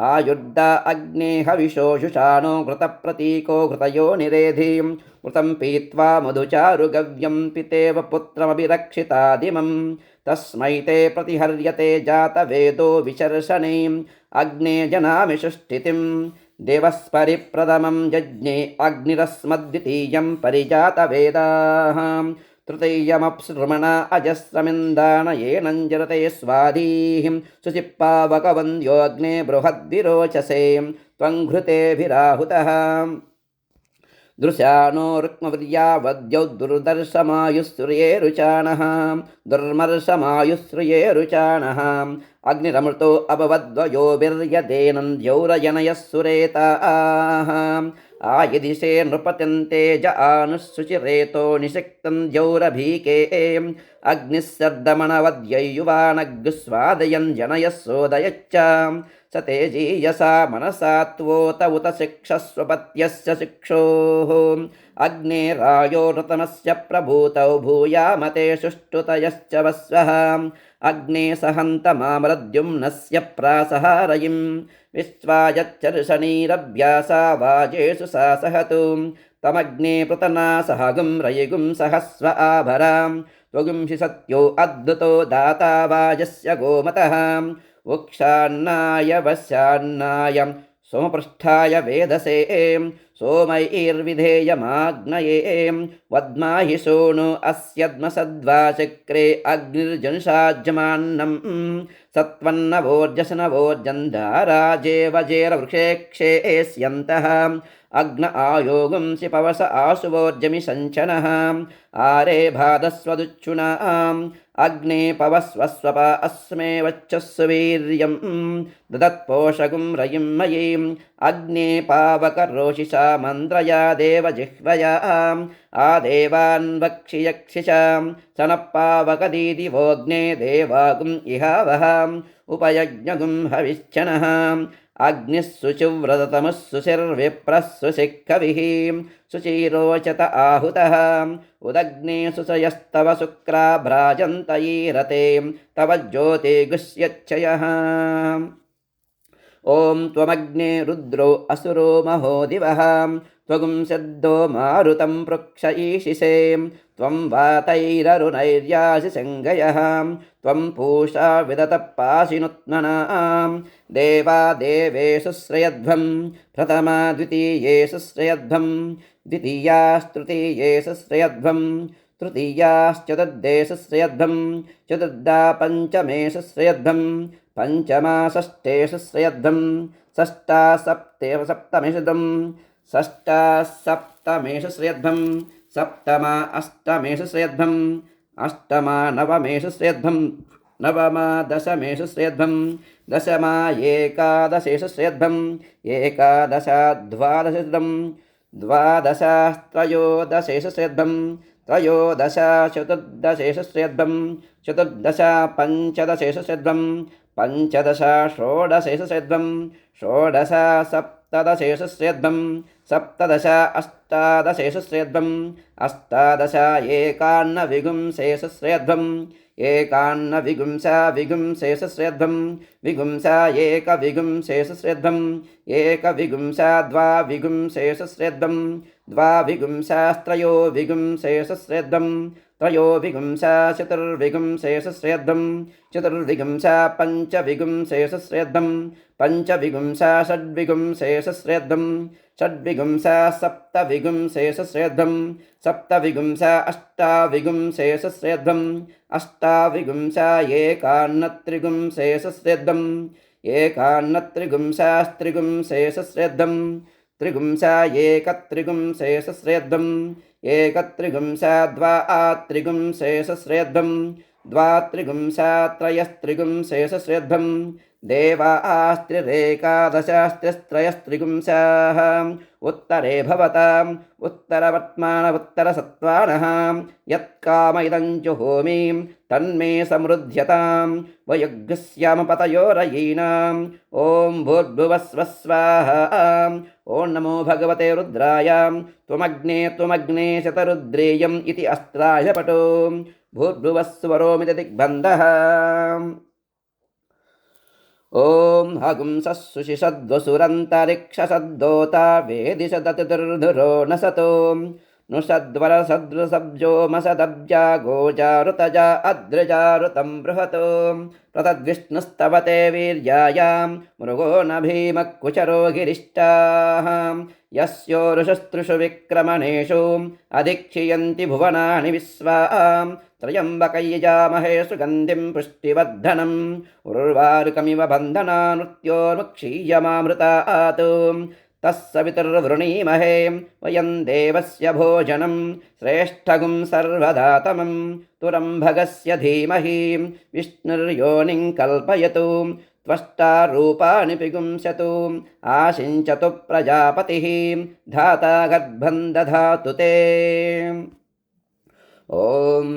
आयुर्दा अग्ने हविषोषुषाणो घृतप्रतीको घृतयो निरेधिं घृतं पीत्वा मधुचारुगव्यं पितेव पुत्रमभिरक्षितादिमं तस्मै ते प्रतिहर्यते जातवेदो विशर्षणीम् अग्ने जनामि सुष्ठितिं देवस्परिप्रथमं जज्ञे अग्निरस्मद्वितीयं परिजातवेदाः तृतीयमप्सृमण अजस्रमिन्दानयेनञ्जरते स्वाधीः शुचिप्पावकवन्द्योऽग्ने बृहद्विरोचसे त्वं घृतेभिराहुतः दृशानो रुक्मवीर्यावद्यौ दुर्दर्शमायुस्सूर्ये रुचानः दुर्मर्शमायुस्सूर्ये रुचानः अग्निरमृतो अभवद्वयोभिर्यदेनन्द्यौरजनयः सुरेताः आयदिशे नृपत्यन्ते ज आनुःशुचिरेतो निषिक्तं द्यौरभीके अग्निः सर्दमणवद्ययुवानग्स्वादयन् जनयः सोदयच्च स तेजीयसा मनसा त्वोत उत शिक्षस्वपत्यस्य शिक्षोः अग्नेरायो ऋतमस्य प्रभूतौ भूयामते सुष्ठुतयश्च वस्वः अग्ने सहन्तमामृद्युम्नस्य प्रासहारयिं विश्वायच्चर्षणीरभ्यासा वाजेषु सा सहतु तमग्ने पृतना सहगुं रयिगुं सहस्व आभरां त्वगुंसि सत्यो अद्भुतो दाता वाजस्य गोमतः उक्षान्नाय वस्यान्नाय सोमपृष्ठाय वेदसे सोमैर्विधेयमाग्नये वद्माहि सोनो अस्यद्मसद्वाचक्रे अग्निर्जनुषाज्यमान्नं सत्वन्नवोर्जसनवोर्जन्धाराजेवजेरवृक्षे क्षेस्यन्तः अग्न आयोगुंसि पवस आशुवोर्जमि सञ्चनः आरे भादस्वदुच्छुनाम् अग्ने पवस्वस्वप अस्मे वच्छस्सु वीर्यं ददत्पोषगुं रयिं मयीं अग्ने पावकरोषिषा मन्द्रया देवजिह्वया आदेवान् वक्षि यक्षिषां सनः पावकदीदिवोऽग्ने देवागुम् इहावहाम् उपयज्ञगुं हविश्चनः अग्निः शुचिव्रततमः शुचिर्विप्रः शुचिः शुचिरोचत आहुतः उदग्ने शुचयस्तव शुक्रा भ्राजन्तयीरते तव ज्योतिगुष्यच्छयः ॐ त्वमग्ने रुद्रो असुरो महो दिवः त्वगुं सद्दो मारुतं पृक्ष ईशिषे त्वं वातैररुणैर्यासि सङ्गयः त्वं पूषा विदतः पाशिनुत्मनां देवा देवेषु श्रयध्वं प्रथमा द्वितीयेषु श्रयध्वं द्वितीयास्तृतीयेषु श्रयध्वं तृतीयाश्चतुर्देषु श्रयध्वं चतुर्दा पञ्चमेषु श्रयध्वं पञ्चमा षष्ठेषु श्रयध्वं षष्ठा सप्तमेषु ध्वं षष्ठा सप्तमेषु श्रयध्वं सप्तमा अष्टमेषु श्रयध्वं अष्टमा नवमेषु श्रयध्वं नवमा दशमेषु श्रयध्वं दशमा एकादशेषु श्रयध्वं एकादशा द्वादशेषु द्वादशास्त्रयोदशेषु श्रयध्वं त्रयोदशा चतुर्दशेषु श्रयध्वं चतुर्दशा पञ्चदशेषु श्रयध्वं पञ्चदशा षोडशेषु श्रयध्वं षोडशा सप्तदशेषु श्रयध्वं सप्तदशा अष्टादशेषु श्रयध्वं अष्टादशा एकान्नविगुंसेषु श्रयध्वं एकान्नविगुंसा विगुंसेषु श्रयध्वं विगुंसा एकविगुंसेषु श्रयध्वं एकविगुंसा द्वाविगुंसेषु श्रयध्वं द्वाविगुंसास्त्रयो विगुंसेषु श्रयध्वं त्रयोविगुंसा चतुर्विगुंसेषु श्रयध्वं चतुर्विगुंसा पञ्चविगुंसेषु श्रयध्वं पञ्चविगुंसा षड्विगुंसेषु श्रयध्वं षड्विगुंसा सप्तविगुंसेषु श्रयध्वं सप्तविगुंसा अष्टाविगुंसेषु श्रयध्वं अष्टाविगुंसा एकान्नत्रिगुंसेषु श्रयध्वं एकान्नत्रिगुंसास्त्रिगुंसेषु श्रयध्वं त्रिगुंसा एकत्रिगुंसेषु श्रयध्वं एकत्रिगुंसा द्वात्रिगुंसेषु श्रयध्वं द्वात्रिगुंसा त्रयस्त्रिगुंसेषु श्रयध्वं देवास्त्रिरेकादशास्त्रयस्त्रिगुंसाः उत्तरे भवताम् उत्तरवर्त्मान उत्तरसत्त्वानः यत्कामयिदं जुहोमि तन्मे समृध्यतां वयुग्स्याम पतयोरयीनाम् ॐ भूर्भुवस्वः स्वाहा ॐ नमो भगवते रुद्राय त्वमग्ने शतरुद्रेयम् इति अस्त्राय पटो भूर्भुवस्वरोमिति दिग्बन्धः ॐ हगुंसुषिषद्वसुरन्तरिक्षसद्दोता वेदिशदतिर्धुरो न सतो नुषद्वरसदृसब्जोमसदब्जा गोजारुतजा अद्रजारुतं बृहतो प्रतद्विष्णुस्तवते वीर्यायां मृगो न भीमः कुचरो गिरिष्टाः यस्योरुषस्त्रिषु विक्रमणेषु अधिक्षियन्ति भुवनानि विश्वां त्र्यम्बकयजामहे सुगन्धिं पुष्टिवर्धनम् उर्वारुकमिव बन्धनानृत्योर्मुक्षीयमामृतात् तस्सवितुर्वृणीमहे वयं देवस्य भोजनं श्रेष्ठगुं सर्वदातमं तुरम्भगस्य धीमहि विष्णुर्योनिं कल्पयतु त्वष्टा रूपाणि पिगुंसतु आशिञ्चतु प्रजापतिः धाता गर्भं दधातु ते। ॐ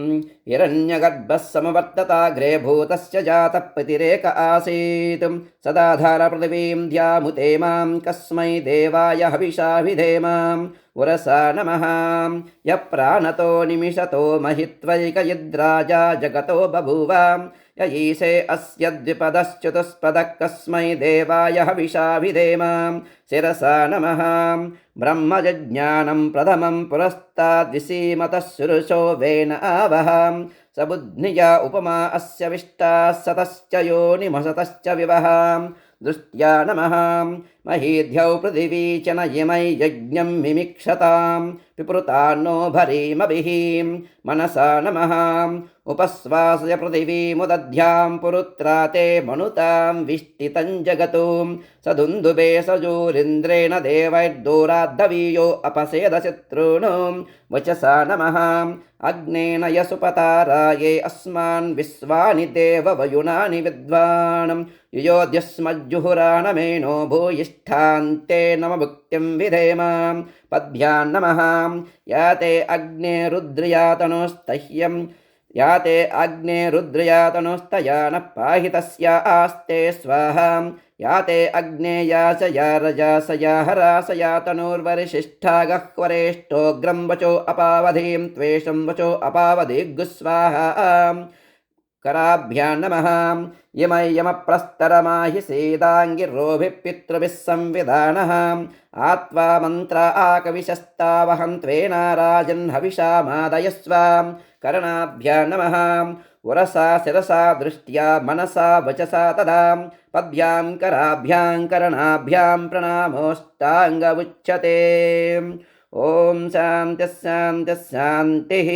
हिरण्यगर्भः समवर्तताग्रे भूतस्य जातः प्रतिरेक आसीत् सदाधार पृथिवीं द्यामुते मां कस्मै देवाय हविषा विधेमाम् उरसा नमः यः प्राणतो निमिषतो महित्वैकयद्राजा जगतो बभूव य ईशे अस्य द्विपदश्चतुष्पदः कस्मै देवाय हविषा विधेमां शिरसा नमः ब्रह्मजज्ञानं प्रथमं पुरस्ताद्विसीमतः सुरुषो वेन आवहं सबुद्धिया उपमा अस्य विष्टाः सतश्च योनिमसतश्च विवहां दृष्ट्या नमः महीध्यौ पृथिवी च न इमै यज्ञं मिमिक्षतां पिपृतान्नो भरीमभिः मनसा नमः उपस्वासय पृथिवीमुदध्यां पुरुत्रा ते मनुतां विष्टितं जगतु सदुन्दुबे सजोरिन्द्रेण देवैर्दूराद्धवीयो अपसेदशत्रूणो वचसा नमः अग्नेन यसुपताराये अस्मान् विश्वानि देववयुनानि विद्वान् युयोध्यस्मज्जुहुराणमेनो भूयिष्ठान्ते नम भुक्तिं विधेमां पद्भ्यां नमः याते अग्ने रुद्रयातनोस्तह्यं याते अग्ने रुद्रयातनोस्तया न पाहि तस्या आस्ते स्वाहा याते अग्ने याचया रजासया हरासया तनूर्वरिशिष्ठा गह्वरेष्ठोऽग्रं वचो अपावधिं त्वेषं वचो अपावधिगुस्वाहा कराभ्यां नमः यमप्रस्तरमाहि सीदाङ्गिरोभिः पितृभिः संविधानः आत्वा मन्त्रा आकविशस्तावहं त्वेनाराजन् हविषा मादयस्व करणाभ्यां नमः उरसा शिरसा दृष्ट्या मनसा वचसा तदा पद्भ्यां कराभ्यां करणाभ्यां प्रणामोष्टाङ्गमुच्यते। ॐ शान्तिः शान्तिः शान्तिः।